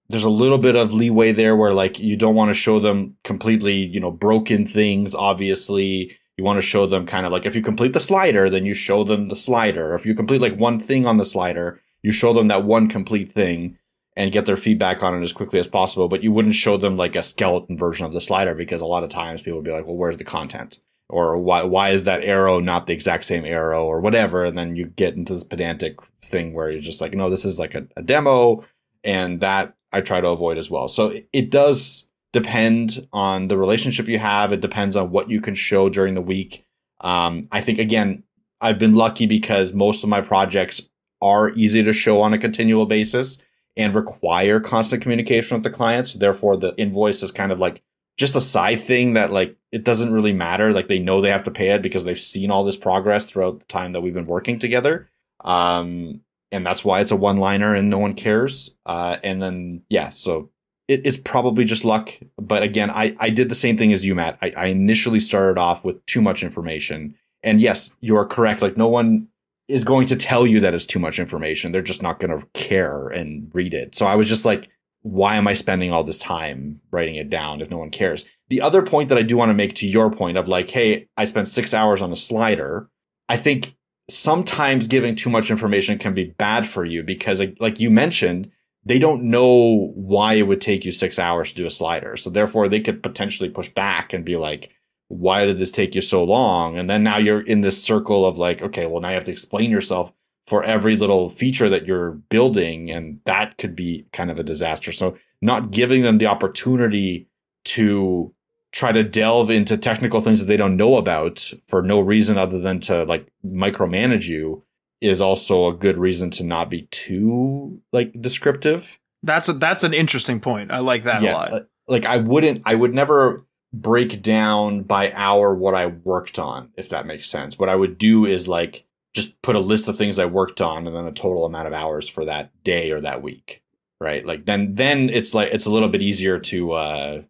There's a little bit of leeway there where like you don't want to show them completely, broken things. Obviously, you want to show them kind of like if you complete the slider, then you show them the slider. If you complete like one thing on the slider, you show them that one complete thing and get their feedback on it as quickly as possible. But you wouldn't show them like a skeleton version of the slider, because a lot of times people would be like, well, where's the content? Or why is that arrow not the exact same arrow or whatever? And then you get into this pedantic thing where you're just like, no, this is like a demo, and that I try to avoid as well. So it does depend on the relationship you have. It depends on what you can show during the week. I think, again, I've been lucky because most of my projects are easy to show on a continual basis and require constant communication with the clients. Therefore, the invoice is kind of like just a side thing that like, it doesn't really matter. Like they know they have to pay it because they've seen all this progress throughout the time that we've been working together. And that's why it's a one-liner and no one cares. And then, yeah, so it's probably just luck. But again, I did the same thing as you, Matt. I initially started off with too much information. And yes, you're correct. Like, no one is going to tell you that it's too much information. They're just not going to care and read it. So I was just like, why am I spending all this time writing it down if no one cares? The other point that I do want to make to your point of like, hey, I spent 6 hours on a slider. I think sometimes giving too much information can be bad for you because, like you mentioned, they don't know why it would take you 6 hours to do a slider. So therefore they could potentially push back and be like, why did this take you so long? And then now you're in this circle of like, okay, well, now you have to explain yourself for every little feature that you're building. And that could be kind of a disaster. So not giving them the opportunity to try to delve into technical things that they don't know about for no reason other than to like micromanage you is also a good reason to not be too like descriptive. That's an interesting point. I like that a lot. Like I would never break down by hour what I worked on, if that makes sense. What I would do is like just put a list of things I worked on and then a total amount of hours for that day or that week. Right. Like then it's like, it's a little bit easier to,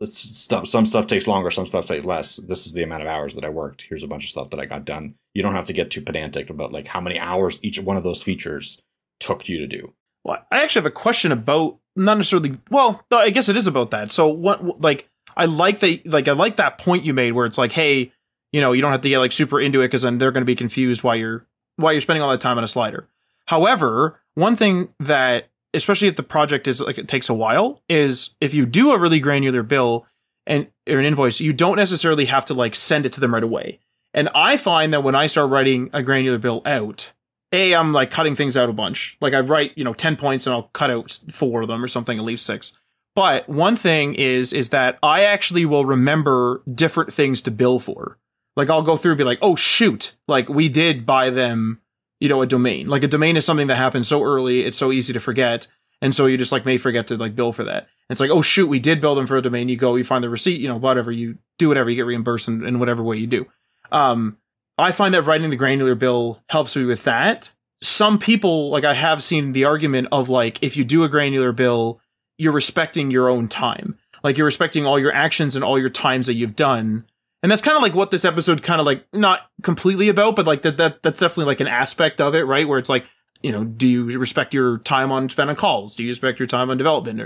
some stuff takes longer, some stuff takes less. This is the amount of hours that I worked. Here's a bunch of stuff that I got done. You don't have to get too pedantic about like how many hours each one of those features took you to do. Well, I actually have a question about not necessarily. Well, I guess it is about that. So what, like, I like that point you made where it's like, hey, you don't have to get like super into it because then they're going to be confused why you're spending all that time on a slider. However, one thing that, especially if the project is like, it takes a while, is if you do a really granular bill or an invoice, you don't necessarily have to like send it to them right away. And I find that when I start writing a granular bill out, I'm like cutting things out a bunch. Like I write, 10 points and I'll cut out 4 of them or something and leave 6. But one thing is that I actually will remember different things to bill for. Like I'll go through and be like, oh shoot, like we did buy them, a domain. Like a domain is something that happens so early, it's so easy to forget. And so you just like may forget to like bill for that. And it's like, oh shoot, we did bill them for a domain. You go, you find the receipt, whatever, you do whatever, you get reimbursed in whatever way you do. I find that writing the granular bill helps me with that. Some people, like I have seen the argument of like, if you do a granular bill, you're respecting your own time. Like you're respecting all your actions and all your times that you've done. And that's kind of like what this episode kind of like, not completely about, but like that's definitely like an aspect of it, right? Where it's like, do you respect your time spent on calls? Do you respect your time on development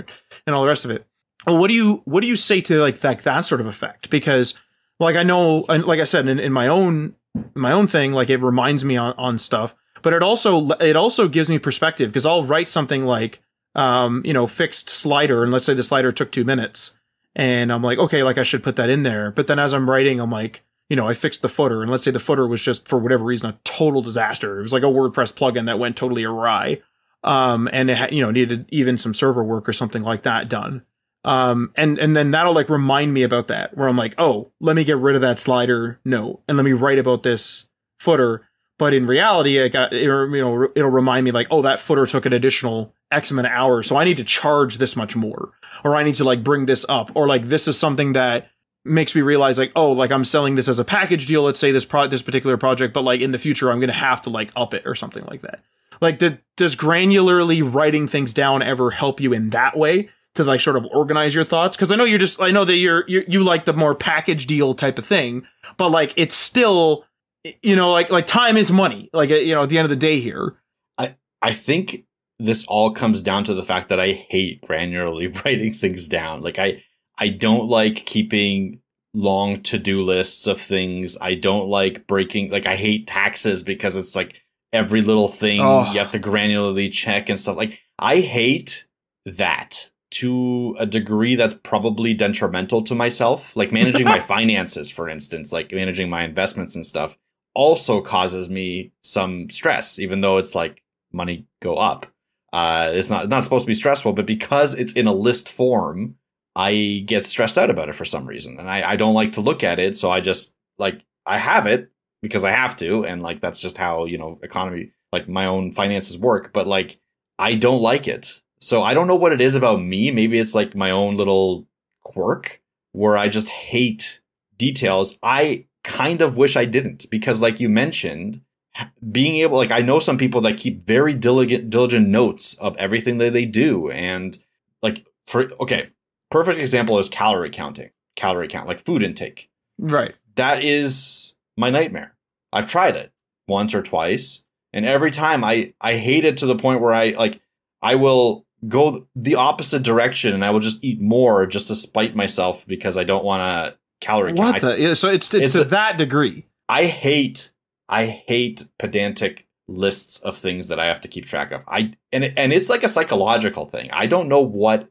and all the rest of it? Well, what do you say to like that sort of effect? Because like I know, like I said, in my own thing, like it reminds me on stuff, but it also gives me perspective because I'll write something like, fixed slider, and let's say the slider took 2 minutes, and I'm like, okay, like I should put that in there. But then as I'm writing, I'm like, I fixed the footer, and let's say the footer was just for whatever reason a total disaster. It was like a WordPress plugin that went totally awry, and it had, needed even some server work or something like that done. And then that'll like remind me about that, where I'm like, oh, let me get rid of that slider note and let me write about this footer. But in reality, it'll remind me like, oh, that footer took an additional X amount of hours, so I need to charge this much more, or I need to like bring this up, or like this is something that makes me realize like, oh, like I'm selling this as a package deal. Let's say this particular project, but like in the future, I'm going to have to like up it or something like that. Like, does granularly writing things down ever help you in that way to like sort of organize your thoughts? Because I know that you like the more package deal type of thing, but like it's still, like time is money. Like, at the end of the day here. I think this all comes down to the fact that I hate granularly writing things down. Like I don't like keeping long to-do lists of things. I don't like I hate taxes because it's like every little thing you have to granularly check and stuff. Like I hate that to a degree that's probably detrimental to myself. Like managing my finances, for instance, like managing my investments and stuff also causes me some stress, even though it's like money go up. It's not supposed to be stressful, but because it's in a list form, I get stressed out about it for some reason. And I don't like to look at it. So I just like, I have it because I have to. And like, that's just how, economy, like my own finances work. But like, I don't like it. So I don't know what it is about me. Maybe it's like my own little quirk where I just hate details. I kind of wish I didn't, because like you mentioned, being able, like I know some people that keep very diligent notes of everything that they do. And like perfect example is calorie count, like food intake. Right. That is my nightmare. I've tried it once or twice, and every time I hate it to the point where I will go the opposite direction and I will just eat more just to spite myself because I don't want to calorie count. So it's to that degree. I hate pedantic lists of things that I have to keep track of. And it's like a psychological thing. I don't know what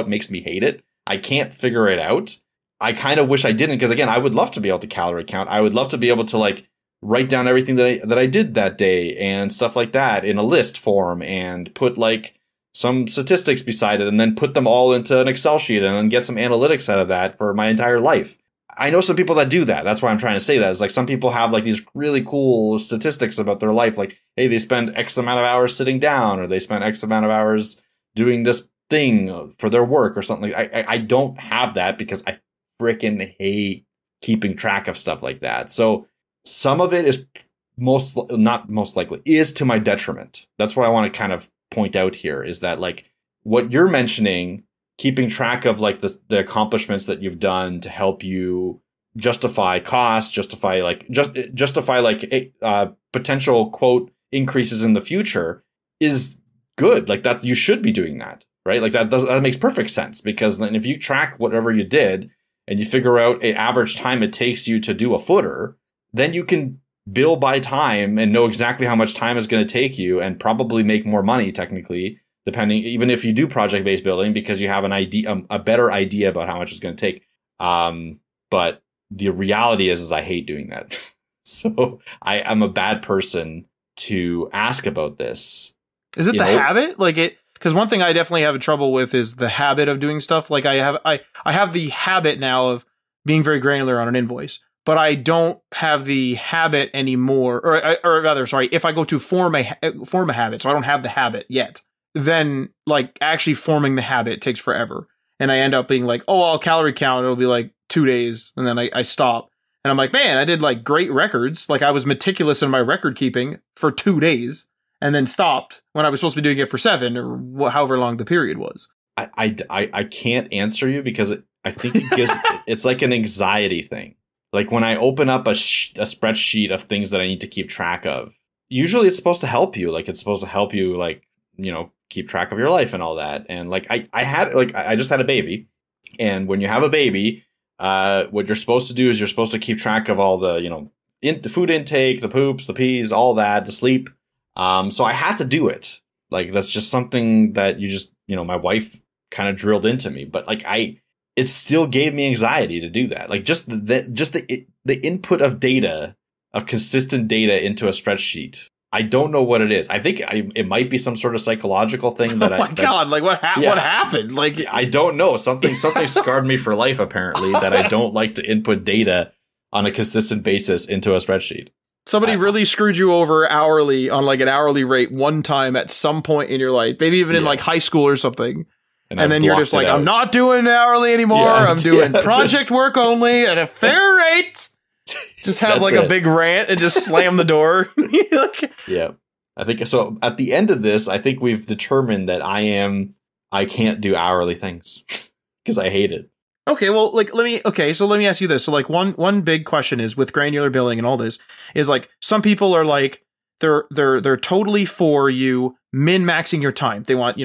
makes me hate it. I can't figure it out. I kind of wish I didn't, because again, I would love to be able to calorie count. I would love to be able to like write down everything that I did that day and stuff like that in a list form and put like some statistics beside it and then put them all into an Excel sheet and then get some analytics out of that for my entire life. I know some people that do that. That's why I'm trying to say that. It's like some people have like these really cool statistics about their life. Like, hey, they spend X amount of hours sitting down, or they spend X amount of hours doing this thing for their work or something. I don't have that because I freaking hate keeping track of stuff like that. So some of it is not most likely is to my detriment. That's what I want to kind of point out here, is that like what you're mentioning, keeping track of like the accomplishments that you've done to help you justify costs, justify potential quote increases in the future is good. Like that, you should be doing that, right? Like that makes perfect sense, because then if you track whatever you did and you figure out an average time it takes you to do a footer, then you can bill by time and know exactly how much time is going to take you and probably make more money technically, depending, even if you do project-based building, because you have an idea, a better idea about how much it's going to take. But the reality is I hate doing that. So I'm a bad person to ask about this. Is it the habit? Like it, because one thing I definitely have trouble with is the habit of doing stuff. Like I have the habit now of being very granular on an invoice, but I don't have the habit anymore, or rather, sorry, if I go to form a habit, so I don't have the habit yet, then like actually forming the habit takes forever. And I end up being like, oh, I'll calorie count. It'll be like 2 days. And then I stop. And I'm like, man, I did like great records. Like I was meticulous in my record keeping for 2 days and then stopped when I was supposed to be doing it for 7 or however long the period was. I can't answer you because I think it gives, it's like an anxiety thing. Like when I open up a spreadsheet of things that I need to keep track of, usually it's supposed to help you. Like it's supposed to help you, like, you know, keep track of your life and all that. And like I just had a baby, and when you have a baby, what you're supposed to do is you're supposed to keep track of all the, you know, the food intake, the poops, the pees, all that, the sleep. So I had to do it. Like that's just something that my wife kind of drilled into me. But like it still gave me anxiety to do that. Like just the input of data, of consistent data into a spreadsheet. I don't know what it is. I think it might be some sort of psychological thing that God, like what happened? Like I don't know. Something scarred me for life, apparently, that I don't like to input data on a consistent basis into a spreadsheet. Somebody really screwed you over hourly on like an hourly rate one time at some point in your life, maybe even in like high school or something. And then you're just like, I'm not doing hourly anymore. I'm doing project work only at a fair rate. Just have like a big rant and just slam the door. Yeah. I think so. At the end of this, I think we've determined that I can't do hourly things because I hate it. Okay. Well, like, let me ask you this. So like one big question is with granular billing and all this is like, some people are like, they're totally for you min-maxing your time. They want,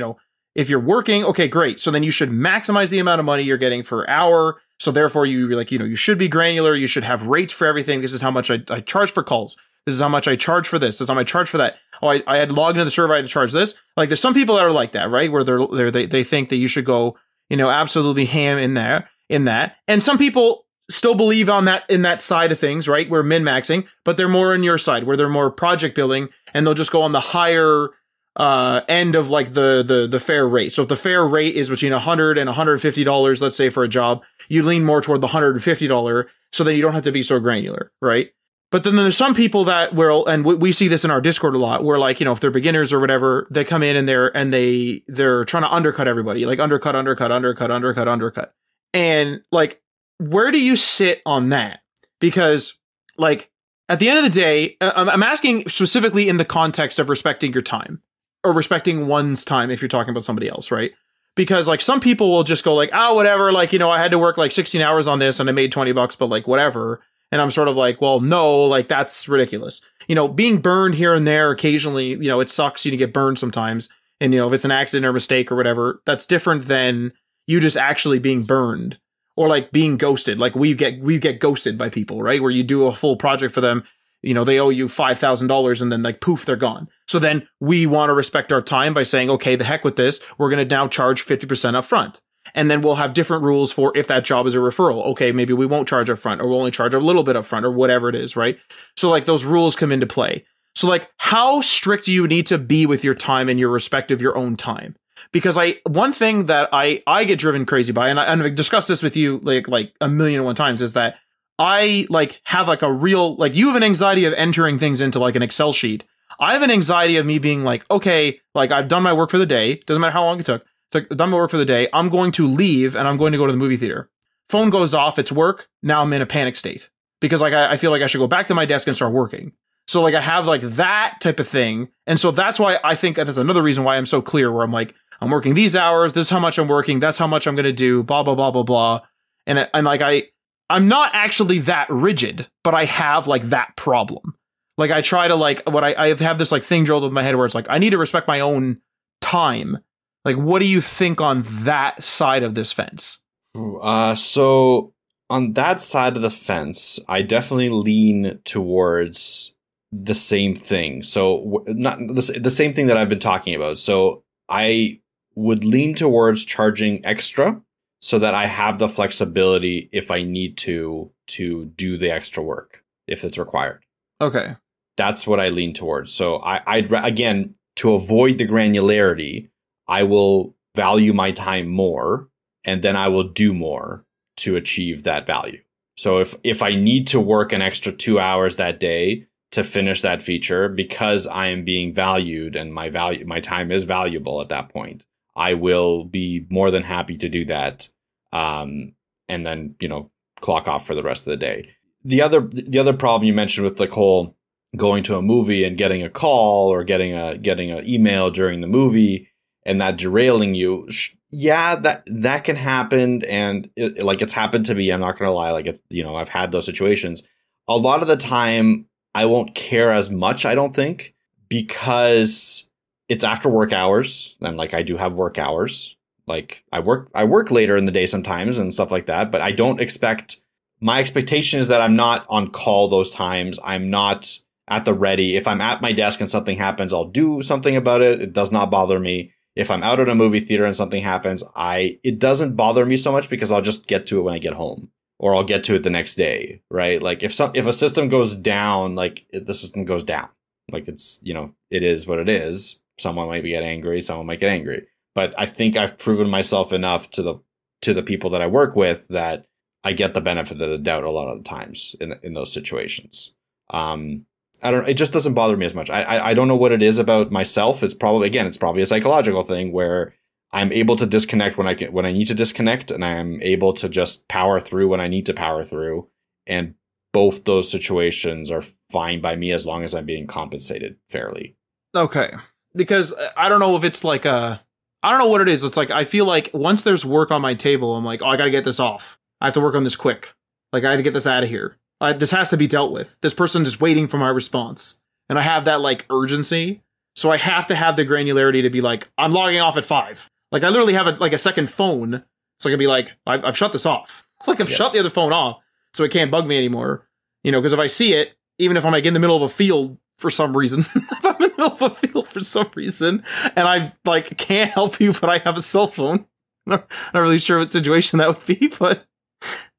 if you're working, okay, great. So then you should maximize the amount of money you're getting per hour. So therefore you should be granular. You should have rates for everything. This is how much I charge for calls. This is how much I charge for this. This is how much I charge for that. Oh, I had logged into the server. I had to charge this. Like there's some people that are like that, right? Where they think that you should go, absolutely ham in that. And some people still believe in that side of things, right? We're min-maxing, but they're more on your side where they're more project building and they'll just go on the higher end of like the fair rate. So if the fair rate is between $100 and $150, let's say for a job, you lean more toward the $150. So then you don't have to be so granular, right? But then there's some people that will, and we see this in our Discord a lot, where like, if they're beginners or whatever, they come in and they're trying to undercut everybody, like undercut. And like, where do you sit on that? Because like at the end of the day, I'm asking specifically in the context of respecting your time or respecting one's time if you're talking about somebody else, right? Because like some people will just go like, oh, whatever, like, you know, I had to work like 16 hours on this and I made $20, but like whatever. And I'm sort of like, well, no, like that's ridiculous. You know, being burned here and there occasionally, you know, it sucks. You get burned sometimes. And, you know, if it's an accident or mistake or whatever, that's different than you just actually being burned or like being ghosted. Like we get ghosted by people, right? Where you do a full project for them. You know, they owe you $5,000 and then like poof, they're gone. So then we want to respect our time by saying, okay, the heck with this. We're going to now charge 50% up front. And then we'll have different rules for if that job is a referral. Okay, maybe we won't charge up front or we'll only charge a little bit up front or whatever it is, right? So like those rules come into play. So like how strict do you need to be with your time and your respect of your own time? Because one thing that I get driven crazy by, and I've discussed this with you like 1,000,001 times, is that I like have like a real, like you have an anxiety of entering things into like an Excel sheet. I have an anxiety of me being like, okay, like I've done my work for the day. Doesn't matter how long it took. I've done my work for the day. I'm going to leave and I'm going to go to the movie theater. Phone goes off. It's work. Now I'm in a panic state because like I feel like I should go back to my desk and start working. So like I have like that type of thing. And so that's why I think that's another reason why I'm so clear where I'm like, I'm working these hours. This is how much I'm working. That's how much I'm going to do, blah, blah, blah, blah, blah. And like I'm not actually that rigid, but I have like that problem. Like I try to like I have this like thing drilled with my head where it's like, I need to respect my own time. Like, what do you think on that side of this fence? So on that side of the fence, I definitely lean towards the same thing. So not the same thing that I've been talking about. So I would lean towards charging extra so that I have the flexibility if I need to do the extra work if it's required. Okay. That's what I lean towards. So I'd again, to avoid the granularity, I will value my time more and then I will do more to achieve that value. So if I need to work an extra 2 hours that day to finish that feature because I am being valued and my time is valuable at that point, I will be more than happy to do that. And then, you know, clock off for the rest of the day. The other problem you mentioned with the whole going to a movie and getting a call or getting an email during the movie and that derailing you. Yeah, that can happen. And it's happened to me. I'm not going to lie. Like it's, you know, I've had those situations. A lot of the time I won't care as much, I don't think, because it's after work hours. And like I do have work hours. Like I work later in the day sometimes and stuff like that, but I don't expect, my expectation is that I'm not on call those times. I'm not at the ready. If I'm at my desk and something happens, I'll do something about it. It does not bother me. If I'm out at a movie theater and something happens, it doesn't bother me so much because I'll just get to it when I get home or I'll get to it the next day, right? Like if a system goes down, like the system goes down, like it's, you know, it is what it is. Someone might get angry. Someone might get angry. But I think I've proven myself enough to the people that I work with that I get the benefit of the doubt a lot of the times in those situations. It just doesn't bother me as much. I don't know what it is about myself. It's probably a psychological thing where I'm able to disconnect when I need to disconnect, and I'm able to just power through when I need to power through. And both those situations are fine by me as long as I'm being compensated fairly. Okay. Because I don't know if it's like I don't know what it is. It's like, I feel like once there's work on my table, I'm like, oh, I got to get this off. I have to work on this quick. Like I have to get this out of here. This has to be dealt with. This person is waiting for my response. And I have that like urgency. So I have to have the granularity to be like, I'm logging off at 5. Like I literally have a second phone. So I can be like, I've shut this off. Like I've shut the other phone off. So it can't bug me anymore. You know, because if I see it, even if I'm like in the middle of a field for some reason, if I'm in the middle of a field for some reason, and I like can't help you, but I have a cell phone. Not really sure what situation that would be, but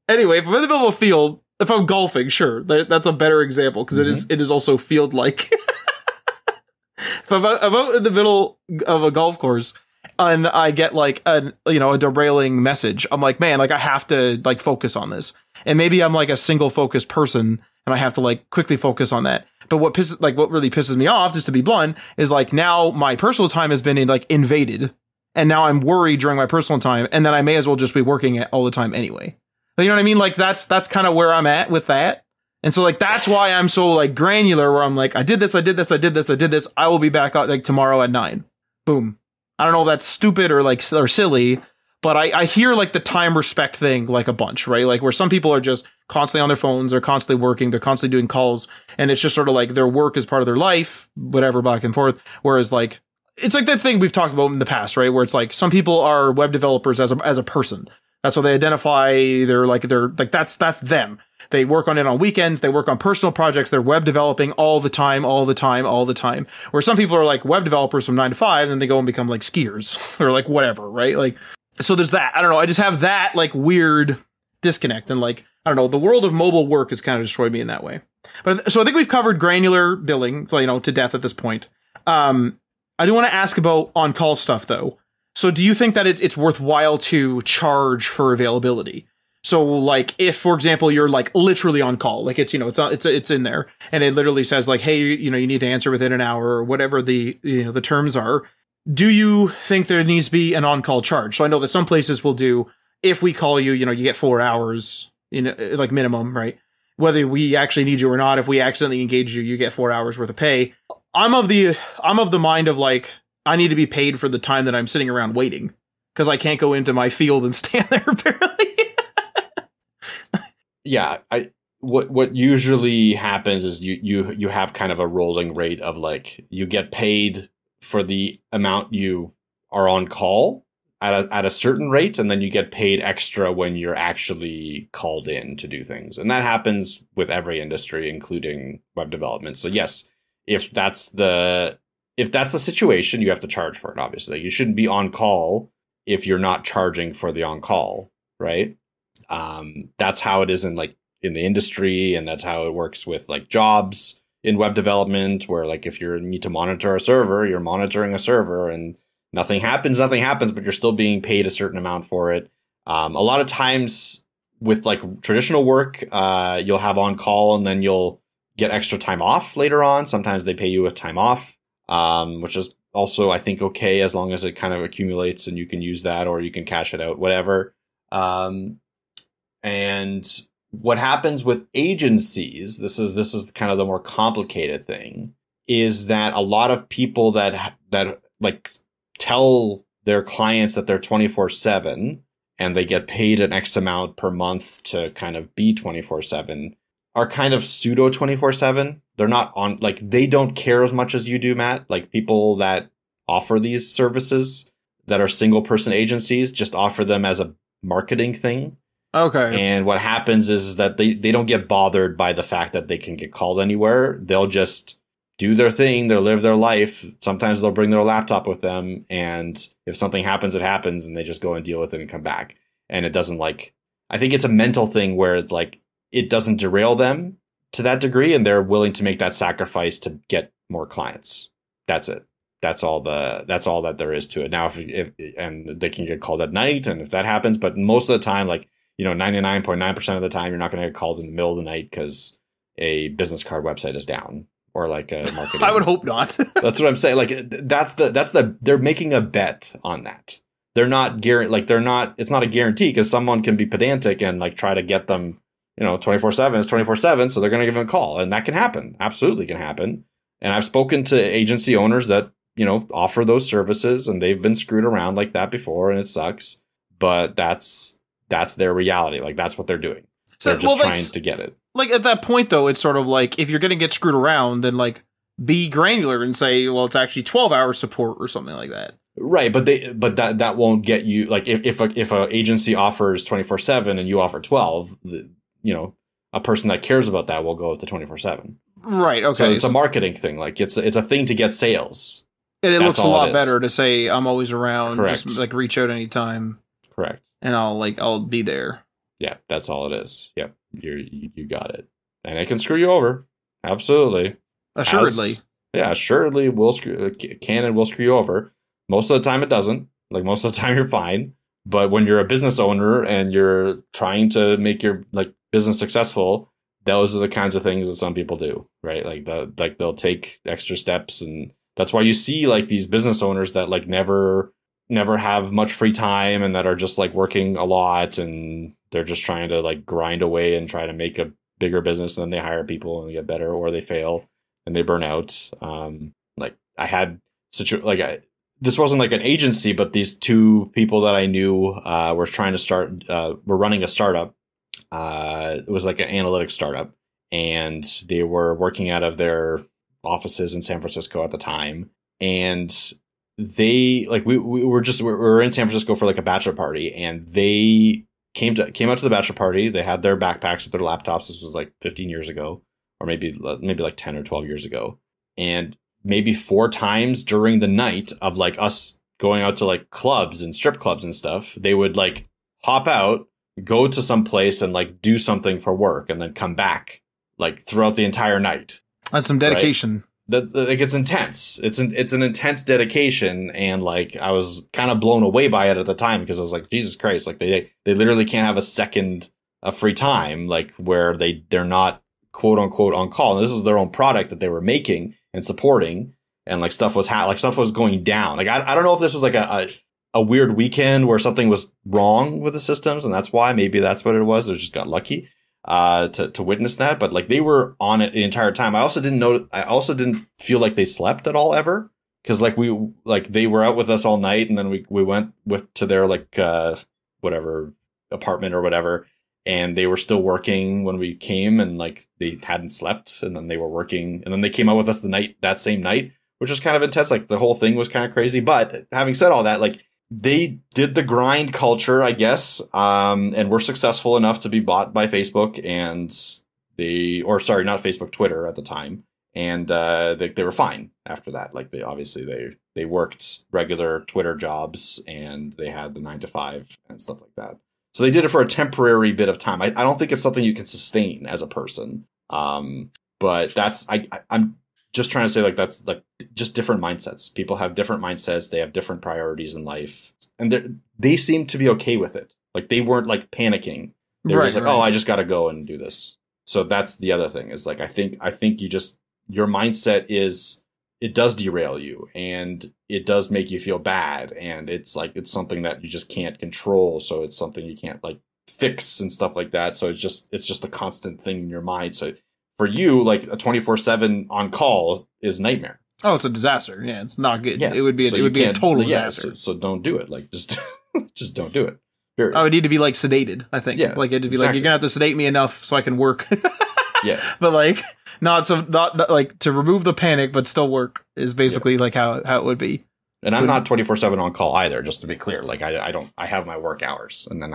anyway, if I'm in the middle of a field, if I'm golfing, sure, that's a better example because it is also field like. If I'm out in the middle of a golf course and I get like a derailing message, I'm like, man, like I have to like focus on this. And maybe I'm like a single focused person and I have to like quickly focus on that. But what really pisses me off, just to be blunt, is like now my personal time has been like invaded, and now I'm worried during my personal time, and then I may as well just be working all the time anyway. You know what I mean? Like that's kind of where I'm at with that. And so like that's why I'm so like granular, where I'm like, I did this. I will be back out like tomorrow at 9. Boom. I don't know if that's stupid or like or silly, but I hear like the time respect thing like a bunch, right? Like where some people are just constantly on their phones, they're constantly working, they're constantly doing calls, and it's just sort of like their work is part of their life, whatever, back and forth. Whereas like it's like that thing we've talked about in the past, right? Where it's like some people are web developers as a person. That's how they identify. They're like that's them. They work on it on weekends. They work on personal projects. They're web developing all the time. Where some people are like web developers from 9 to 5, and then they go and become like skiers or like whatever, right? Like, so there's that. I don't know. I just have that like weird disconnect, and like, I don't know. The world of mobile work has kind of destroyed me in that way. But so I think we've covered granular billing, so, to death at this point. I do want to ask about on-call stuff though. So do you think that it's worthwhile to charge for availability? So like if, for example, you're like literally on call, like it's in there and it literally says like, hey, you need to answer within an hour or whatever the terms are. Do you think there needs to be an on-call charge? So I know that some places will do, if we call you, you get 4 hours like minimum, right? Whether we actually need you or not, if we accidentally engage you, you get 4 hours worth of pay. I'm of the mind of like, I need to be paid for the time that I'm sitting around waiting because I can't go into my field and stand there apparently. Yeah, what usually happens is you have kind of a rolling rate of like you get paid for the amount you are on call at a certain rate, and then you get paid extra when you're actually called in to do things. And that happens with every industry, including web development. So yes, if that's the situation, you have to charge for it, obviously. You shouldn't be on call if you're not charging for the on call, right? That's how it is in the industry, and that's how it works with like jobs in web development, where like if you need to monitor a server, you're monitoring a server and nothing happens, but you're still being paid a certain amount for it. A lot of times with like traditional work, you'll have on call and then you'll get extra time off later on. Sometimes they pay you with time off, which is also, I think, okay, as long as it kind of accumulates and you can use that or you can cash it out, whatever. And what happens with agencies, this is kind of the more complicated thing, is that a lot of people that like tell their clients that they're 24/7 and they get paid an X amount per month to kind of be 24/7 are kind of pseudo 24/7. They're not on, like, they don't care as much as you do, Matt. Like people that offer these services that are single person agencies just offer them as a marketing thing. Okay. And what happens is that they don't get bothered by the fact that they can get called anywhere. They'll just do their thing. They'll live their life. Sometimes they'll bring their laptop with them. And if something happens, it happens. And they just go and deal with it and come back. And it doesn't I think it's a mental thing where it's like, it doesn't derail them to that degree. And they're willing to make that sacrifice to get more clients. That's it. That's all that there is to it. Now, if and they can get called at night. And if that happens, but most of the time, 99.9% of the time, you're not going to get called in the middle of the night because a business card website is down or like a marketing. I would hope not. That's what I'm saying. Like they're making a bet on that. They're not it's not a guarantee because someone can be pedantic and like try to get them, 24/7 is 24/7. So they're going to give them a call, and that can happen. Absolutely can happen. And I've spoken to agency owners that, offer those services, and they've been screwed around like that before, and it sucks, but that's their reality. Like that's what they're doing. So they're just trying to get it. Like at that point though, it's sort of like, if you're going to get screwed around, then like be granular and say, well, it's actually 12 hours support or something like that. Right. But that won't get you, like if a agency offers 24/7 and you offer 12, a person that cares about that will go with the 24/7. Right. Okay. So it's a marketing thing. Like it's a thing to get sales. And it looks a lot better to say I'm always around. Correct. Just like reach out anytime. Correct. And I'll be there. Yeah, that's all it is. Yep, you got it. And it can screw you over. Absolutely. Assuredly. Assuredly can and will screw you over. Most of the time it doesn't. Like most of the time you're fine. But when you're a business owner and you're trying to make your business successful, those are the kinds of things that some people do, right? Like they'll take extra steps, and that's why you see like these business owners that like never have much free time and that are just like working a lot, and they're just trying to like grind away and try to make a bigger business, and then they hire people and they get better, or they fail and they burn out. this wasn't like an agency, but these two people that I knew were trying to were running a startup. It was like an analytics startup, and they were working out of their offices in San Francisco at the time. And they like we were in San Francisco for like a bachelor party, and they came out to the bachelor party. They had their backpacks with their laptops. This was like 15 years ago, or maybe like 10 or 12 years ago. And maybe 4 times during the night of like us going out to like clubs and strip clubs and stuff, they would like hop out, go to some place and like do something for work, and then come back like throughout the entire night. That's some dedication. Right? Like it's intense. It's an intense dedication, and like I was kind of blown away by it at the time, because I was like, Jesus Christ, like they literally can't have a second of free time, like where they're not quote unquote on call. And this is their own product that they were making and supporting, and like stuff was going down. Like I don't know if this was like a weird weekend where something was wrong with the systems, and that's why maybe that's what it was. They just got lucky to witness that, but like they were on it the entire time. I also didn't feel like they slept at all ever, because like they were out with us all night, and then we went to their like whatever apartment or whatever, and they were still working when we came, and like they hadn't slept, and then they were working, and then they came out with us that same night, which was kind of intense. Like the whole thing was kind of crazy. But having said all that, like they did the grind culture, I guess, and were successful enough to be bought by Facebook, and not Facebook, Twitter at the time. And they were fine after that. Like they worked regular Twitter jobs, and they had the 9 to 5 and stuff like that. So they did it for a temporary bit of time. I don't think it's something you can sustain as a person. But I'm just trying to say, like, that's like just different mindsets. People have different mindsets. They have different priorities in life, and they seem to be okay with it. Like they weren't like panicking. They were just like, oh, I just got to go and do this. So that's the other thing, is like, I think your mindset it does derail you, and it does make you feel bad. And it's like, it's something that you just can't control. So it's something you can't like fix and stuff like that. So it's just a constant thing in your mind. So for you, like a 24/7 on call is nightmare. Oh, it's a disaster. Yeah, it's not good. Yeah. It would be a total disaster. So don't do it. Like just don't do it. Period. I would need to be like sedated, I think. Yeah, like it'd be like, you're gonna have to sedate me enough so I can work. Yeah. But like not like to remove the panic but still work is basically like how it would be. And I'm not 24/7 on call either, just to be clear. Like I have my work hours, and then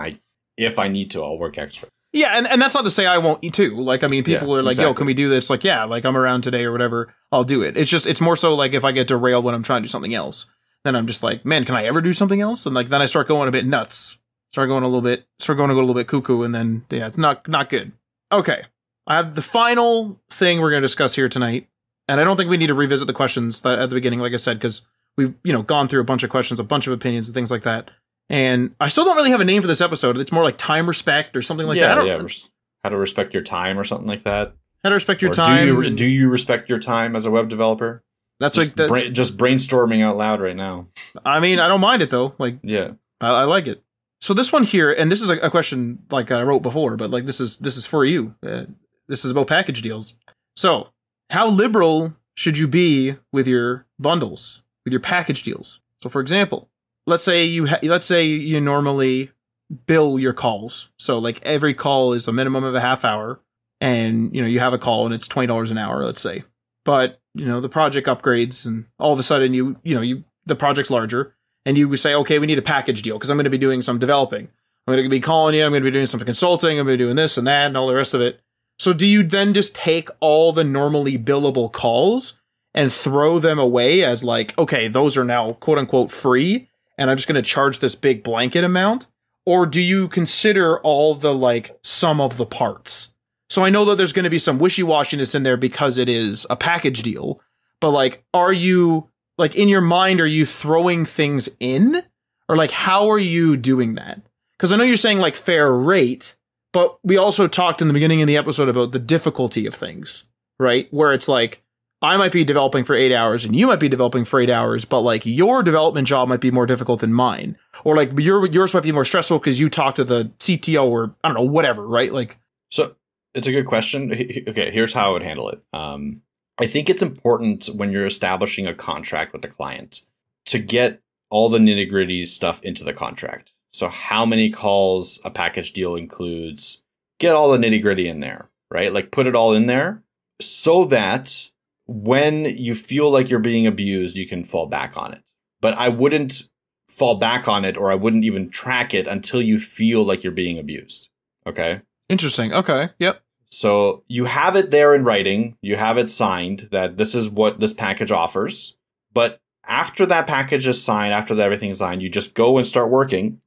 if I need to, I'll work extra. Yeah, and that's not to say I won't eat too. Like, I mean, people are like, exactly. Yo, can we do this? Like, yeah, like I'm around today or whatever, I'll do it. It's more so like if I get derailed when I'm trying to do something else, then I'm just like, man, can I ever do something else? And like then I start going a bit nuts. Start going to go a little bit cuckoo, and then yeah, it's not good. Okay. I have the final thing we're going to discuss here tonight, and I don't think we need to revisit the questions at the beginning, like I said, because we've gone through a bunch of questions, a bunch of opinions, and things like that. And I still don't really have a name for this episode. It's more like time respect or something like that. Yeah, how to respect your time or something like that. How to respect your time. Do you respect your time as a web developer? That's just brainstorming out loud right now. I mean, I don't mind it though. Like, yeah, I like it. So this one here, and this is a question like I wrote before, but like this is for you. This is about package deals. So, how liberal should you be with your bundles, with your package deals? So, for example, let's say you normally bill your calls. So, like every call is a minimum of a half hour, and you have a call and it's $20 an hour, let's say. But the project upgrades, and all of a sudden the project's larger. And you say, okay, we need a package deal because I'm going to be doing some developing. I'm going to be calling you. I'm going to be doing some consulting. I'm going to be doing this and that and all the rest of it. So do you then just take all the normally billable calls and throw them away as like, okay, those are now quote unquote free, and I'm just going to charge this big blanket amount? Or do you consider all the like sum of the parts? So I know that there's going to be some wishy-washiness in there because it is a package deal, but like, are you... like in your mind, are you throwing things in, or like how are you doing that? Because I know you're saying like fair rate, but we also talked in the beginning of the episode about the difficulty of things, right? Where it's like I might be developing for 8 hours and you might be developing for 8 hours, but like your development job might be more difficult than mine, or like yours might be more stressful because you talk to the CTO or I don't know, whatever, right? Like, so it's a good question. Okay, here's how I would handle it. I think it's important when you're establishing a contract with the client to get all the nitty gritty stuff into the contract. So how many calls a package deal includes, get all the nitty gritty in there, right? Like put it all in there so that when you feel like you're being abused, you can fall back on it. But I wouldn't fall back on it, or I wouldn't even track it until you feel like you're being abused. Okay. Interesting. Okay. Yep. So you have it there in writing. You have it signed that this is what this package offers. But after that package is signed, after that everything is signed, you just go and start working.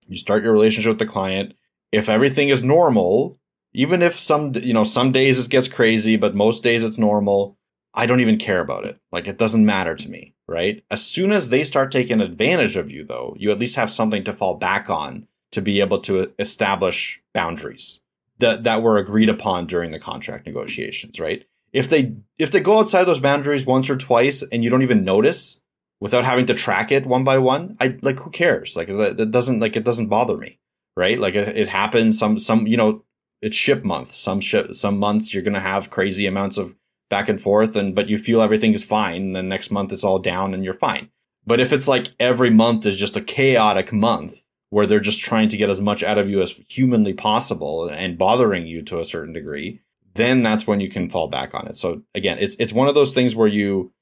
You start your relationship with the client. If everything is normal, even if some days it gets crazy, but most days it's normal, I don't even care about it. Like, it doesn't matter to me, right? As soon as they start taking advantage of you, though, you at least have something to fall back on to be able to establish boundaries that were agreed upon during the contract negotiations, right? If they go outside those boundaries once or twice and you don't even notice without having to track it one by one, who cares? Like, it doesn't bother me, right? Like, it happens. It's ship month. Some months you're going to have crazy amounts of back and forth, but you feel everything is fine. And then next month it's all down and you're fine. But if it's like every month is just a chaotic month where they're just trying to get as much out of you as humanly possible and bothering you to a certain degree, then that's when you can fall back on it. So again, it's one of those things where you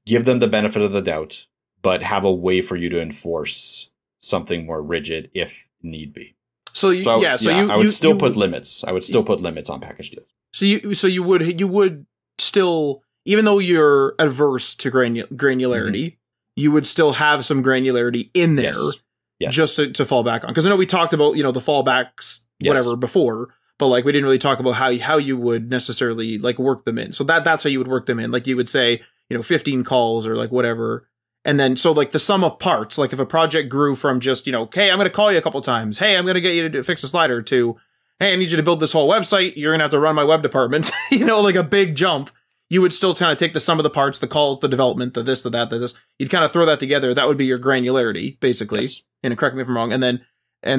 give them the benefit of the doubt, but have a way for you to enforce something more rigid if need be. I would still put limits. I would still put limits on package deals. So you would still, even though you're adverse to granularity, you would still have some granularity in there, yes. Just to fall back on. Because I know we talked about the fallbacks whatever before, but like we didn't really talk about how you would necessarily like work them in. So that's how you would work them in. Like you would say 15 calls or like whatever. And then, so like the sum of parts, like if a project grew from just, hey, I'm going to call you a couple times. Hey, I'm going to get you to fix a slider, to, hey, I need you to build this whole website. You're going to have to run my web department, like a big jump. You would still kind of take the sum of the parts, the calls, the development, the this, the that, the this. You'd kind of throw that together. That would be your granularity, basically. Yes. And correct me if I'm wrong. And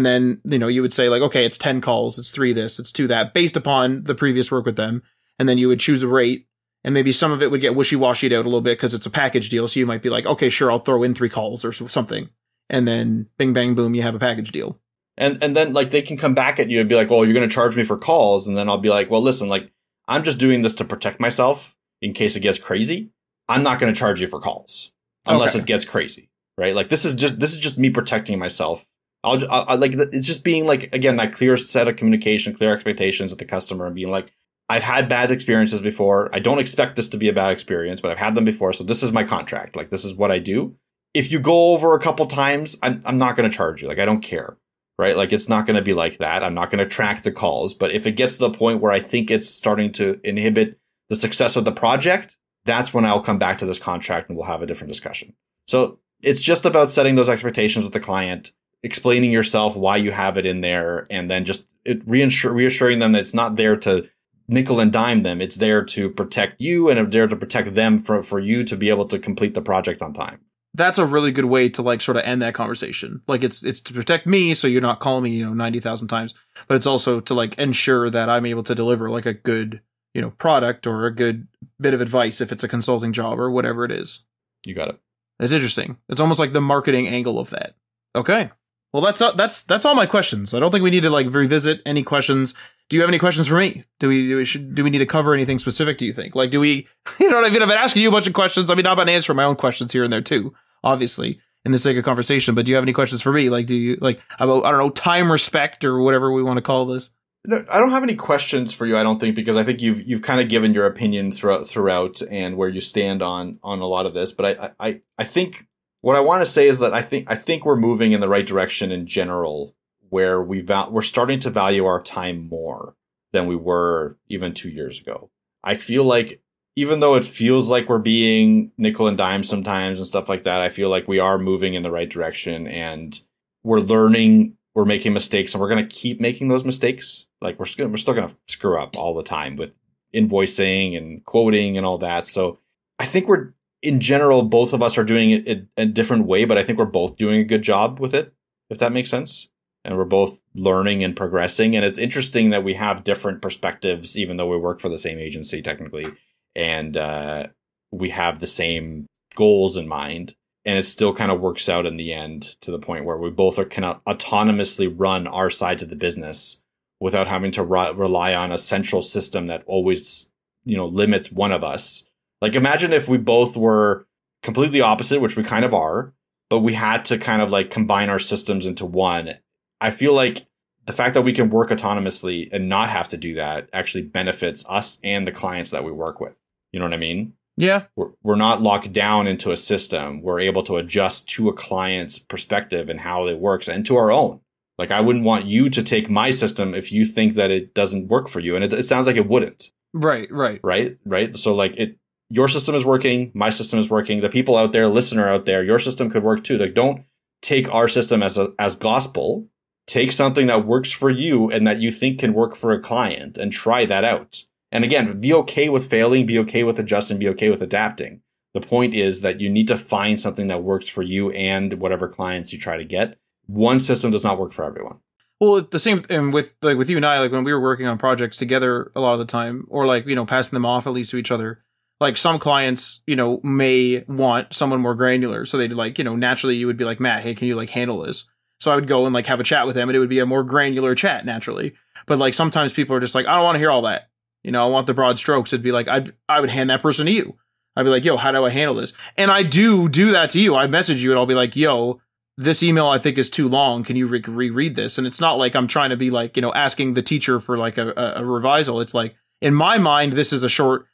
then, you would say like, okay, it's 10 calls. It's 3 this, it's 2 that, based upon the previous work with them. And then you would choose a rate. And maybe some of it would get wishy-washied out a little bit because it's a package deal. So you might be like, okay, sure, I'll throw in 3 calls or something. And then bing, bang, boom, you have a package deal. And then like they can come back at you and be like, oh, you're going to charge me for calls. And then I'll be like, well, listen, like I'm just doing this to protect myself in case it gets crazy. I'm not going to charge you for calls unless it gets crazy, right? Like this is just me protecting myself. I like, it's just being like, again, that clear set of communication, clear expectations with the customer and being like, I've had bad experiences before. I don't expect this to be a bad experience, but I've had them before. So this is my contract. Like, this is what I do. If you go over a couple times, I'm not going to charge you. Like, I don't care, right? Like, it's not going to be like that. I'm not going to track the calls. But if it gets to the point where I think it's starting to inhibit the success of the project, that's when I'll come back to this contract and we'll have a different discussion. So it's just about setting those expectations with the client, explaining yourself why you have it in there, and then just reassuring them that it's not there to nickel and dime them. It's there to protect you and there to protect them for you to be able to complete the project on time. That's a really good way to like sort of end that conversation. Like it's to protect me, so you're not calling me, 90,000 times, but it's also to like ensure that I'm able to deliver like a good, product or a good bit of advice if it's a consulting job or whatever it is. You got it. It's interesting. It's almost like the marketing angle of that. Okay. Well, that's all my questions. I don't think we need to like revisit any questions. Do you have any questions for me? Do we need to cover anything specific, do you think? Like, do we, what I mean? I've been asking you a bunch of questions. I mean, I'm about to answer my own questions here and there too, obviously, in the sake of conversation. But do you have any questions for me? Like, do you like about, I don't know, time respect or whatever we want to call this? No, I don't have any questions for you, I don't think, because I think you've kind of given your opinion throughout and where you stand on a lot of this. But I think what I want to say is that I think we're moving in the right direction in general, where we're starting to value our time more than we were even 2 years ago. I feel like even though it feels like we're being nickel and dime sometimes and stuff like that, I feel like we are moving in the right direction and we're learning, we're making mistakes, and we're going to keep making those mistakes. Like we're still going to screw up all the time with invoicing and quoting and all that. So I think in general, both of us are doing it in a different way, but I think we're both doing a good job with it, if that makes sense. And we're both learning and progressing. And it's interesting that we have different perspectives, even though we work for the same agency technically. And we have the same goals in mind. And it still kind of works out in the end to the point where we both are kind of autonomously run our sides of the business without having to rely on a central system that always, limits one of us. Like, imagine if we both were completely opposite, which we kind of are, but we had to kind of like combine our systems into one. I feel like the fact that we can work autonomously and not have to do that actually benefits us and the clients that we work with. You know what I mean? Yeah. We're not locked down into a system. We're able to adjust to a client's perspective and how it works and to our own. Like, I wouldn't want you to take my system if you think that it doesn't work for you. And it sounds like it wouldn't. Right. So like your system is working. My system is working. The people out there, listener out there, your system could work too. Like, don't take our system as gospel. Take something that works for you and that you think can work for a client and try that out. And again, be okay with failing, be okay with adjusting, be okay with adapting. The point is that you need to find something that works for you and whatever clients you try to get. One system does not work for everyone. Well, the same, and with you and I, like when we were working on projects together a lot of the time, or like, passing them off at least to each other, like some clients, may want someone more granular. So they'd like, naturally you would be like, Matt, hey, can you like handle this? So I would go and like have a chat with them and it would be a more granular chat naturally. But like sometimes people are just like, I don't want to hear all that. I want the broad strokes. It'd be like, I would hand that person to you. I'd be like, yo, how do I handle this? And I do that to you. I message you and I'll be like, yo, this email I think is too long. Can you reread this? And it's not like I'm trying to be like, asking the teacher for like a revisal. It's like, in my mind, this is a short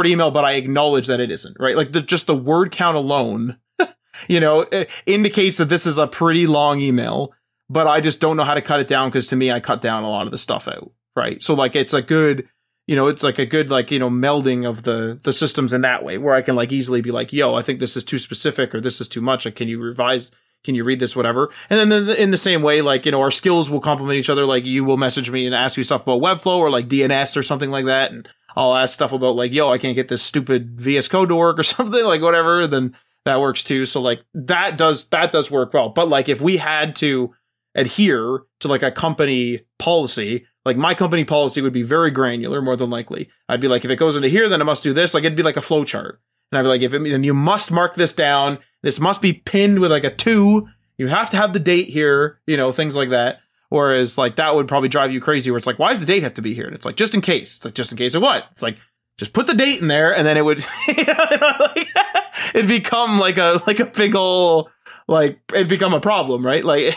email, but I acknowledge that it isn't, right? Like just the word count alone, it indicates that this is a pretty long email, but I just don't know how to cut it down. Cause to me, I cut down a lot of the stuff out. Right. So like, it's a good, it's like a good, like, melding of the systems in that way where I can like easily be like, yo, I think this is too specific or this is too much. Like, can you revise? Can you read this, whatever? And then in the same way, like, our skills will complement each other. Like you will message me and ask me stuff about Webflow or like DNS or something like that. And I'll ask stuff about like, yo, I can't get this stupid VS Code to work or something like whatever. Then that works too. So like that does work well. But like if we had to adhere to like a company policy, like my company policy would be very granular, more than likely. I'd be like, if it goes into here, then it must do this. Like it'd be like a flow chart. And I'd be like, then you must mark this down. This must be pinned with like a 2. You have to have the date here, things like that. Whereas like that would probably drive you crazy where it's like, why does the date have to be here? And it's like, just in case. It's like, just in case of what? It's like, just put the date in there and then it would, it'd become like a big ol', like it'd become a problem, right? Like,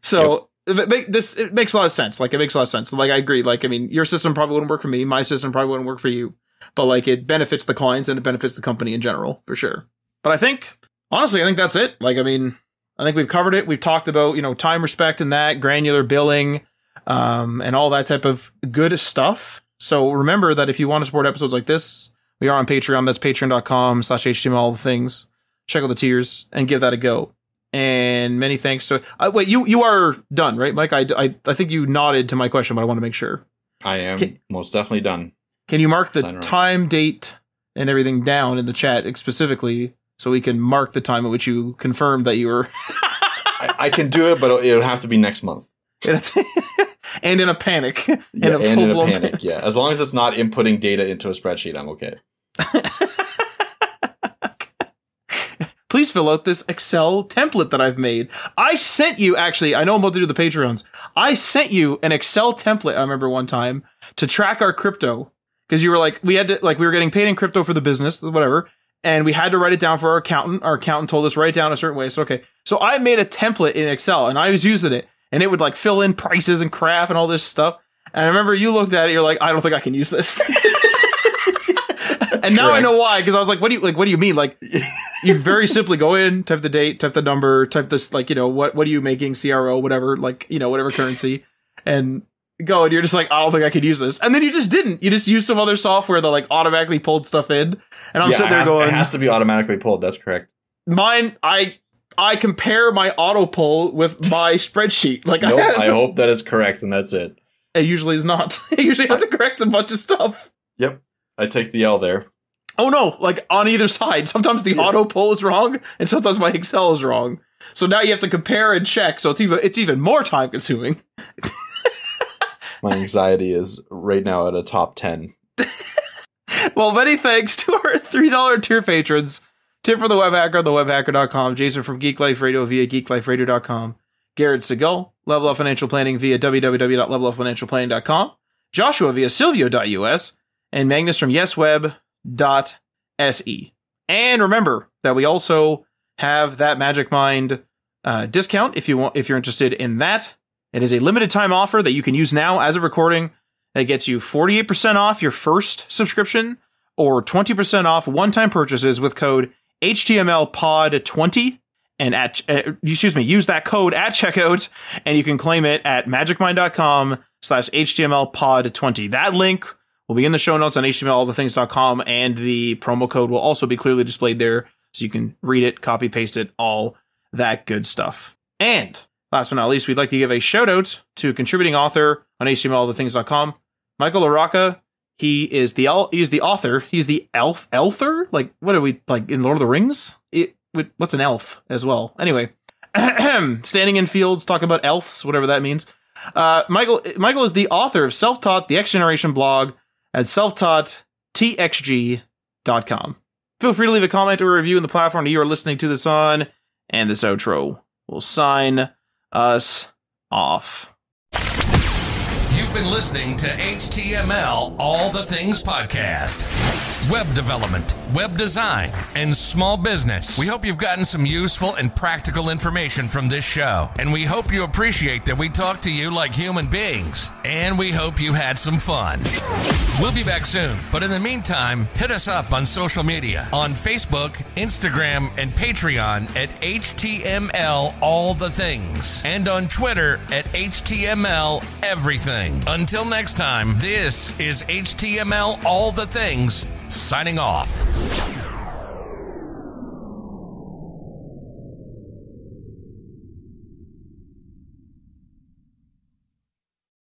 so. Yep. It makes a lot of sense. Like, it makes a lot of sense. Like, I agree. Like, I mean, your system probably wouldn't work for me. My system probably wouldn't work for you. But, like, it benefits the clients and it benefits the company in general, for sure. But I think, honestly, I think that's it. Like, I mean, I think we've covered it. We've talked about, time respect and that, granular billing, and all that type of good stuff. So remember that if you want to support episodes like this, we are on Patreon. That's patreon.com/HTML, all the things. Check out the tiers and give that a go. And many thanks to wait, you are done, right, Mike? I think you nodded to my question, but I want to make sure. I am most definitely done. Can you mark the time, date, and everything down in the chat specifically so we can mark the time at which you confirmed that you were? I can do it, but it would have to be next month. And in a panic. Yeah, and in a panic. Yeah, as long as it's not inputting data into a spreadsheet, I'm okay. Please fill out this Excel template that I've made. I sent you, actually, I know I'm about to do the Patreons. I sent you an Excel template, I remember one time, to track our crypto. Because you were like, we were getting paid in crypto for the business, whatever. And we had to write it down for our accountant. Our accountant told us write it down a certain way. So, okay. So I made a template in Excel and I was using it. And it would like fill in prices and crap and all this stuff. And I remember you looked at it, you're like, I don't think I can use this. And now correct. I know why, because I was like, what do you mean? Like, you very simply go in, type the date, type the number, type this, like, what are you making, CRO, whatever, like, whatever currency, and go, and you're just like, I don't think I could use this. And then you just didn't. You just used some other software that like automatically pulled stuff in. And I'm sitting there going, it has to be automatically pulled. That's correct. Mine, I compare my auto pull with my spreadsheet. Like, nope, I hope that is correct, and that's it. It usually is not. I usually have to correct a bunch of stuff. Yep. I take the L there. Oh no, like on either side. Sometimes the auto pull is wrong, and sometimes my Excel is wrong. So now you have to compare and check, so it's even more time consuming. My anxiety is right now at a top 10. Well, many thanks to our $3 tier patrons. Tim from the Web Hacker, thewebhacker.com. Jason from Geek Life Radio via geekliferadio.com. Garrett Segal, Level Up Financial Planning via www.levelupfinancialplanning.com. Joshua via silvio.us. And Magnus from yesweb.se. And remember that we also have that Magic Mind discount if you're interested in that. It is a limited time offer that you can use now as of recording that gets you 48% off your first subscription or 20% off one-time purchases with code HTMLPOD20 and use that code at checkout and you can claim it at magicmind.com/HTMLPOD20. That link will be in the show notes on htmlallthethings.com and the promo code will also be clearly displayed there so you can read it, copy, paste it, all that good stuff. And last but not least, we'd like to give a shout out to a contributing author on htmlallthethings.com, Michael LaRocca. He's the author. He's the elfer? Like, what are we, like, in Lord of the Rings? What's an elf as well? Anyway, standing in fields, talking about elves, whatever that means. Michael is the author of Self-Taught, the X Generation blog at selftaughttxg.com. Feel free to leave a comment or a review in the platform that you are listening to this on, and this outro will sign us off. You've been listening to HTML All the Things Podcast. Web development, web design, and small business. We hope you've gotten some useful and practical information from this show. And we hope you appreciate that we talk to you like human beings. And we hope you had some fun. We'll be back soon. But in the meantime, hit us up on social media on Facebook, Instagram, and Patreon at HTML All the Things. And on Twitter at HTML Everything. Until next time, this is HTML All the Things, signing off.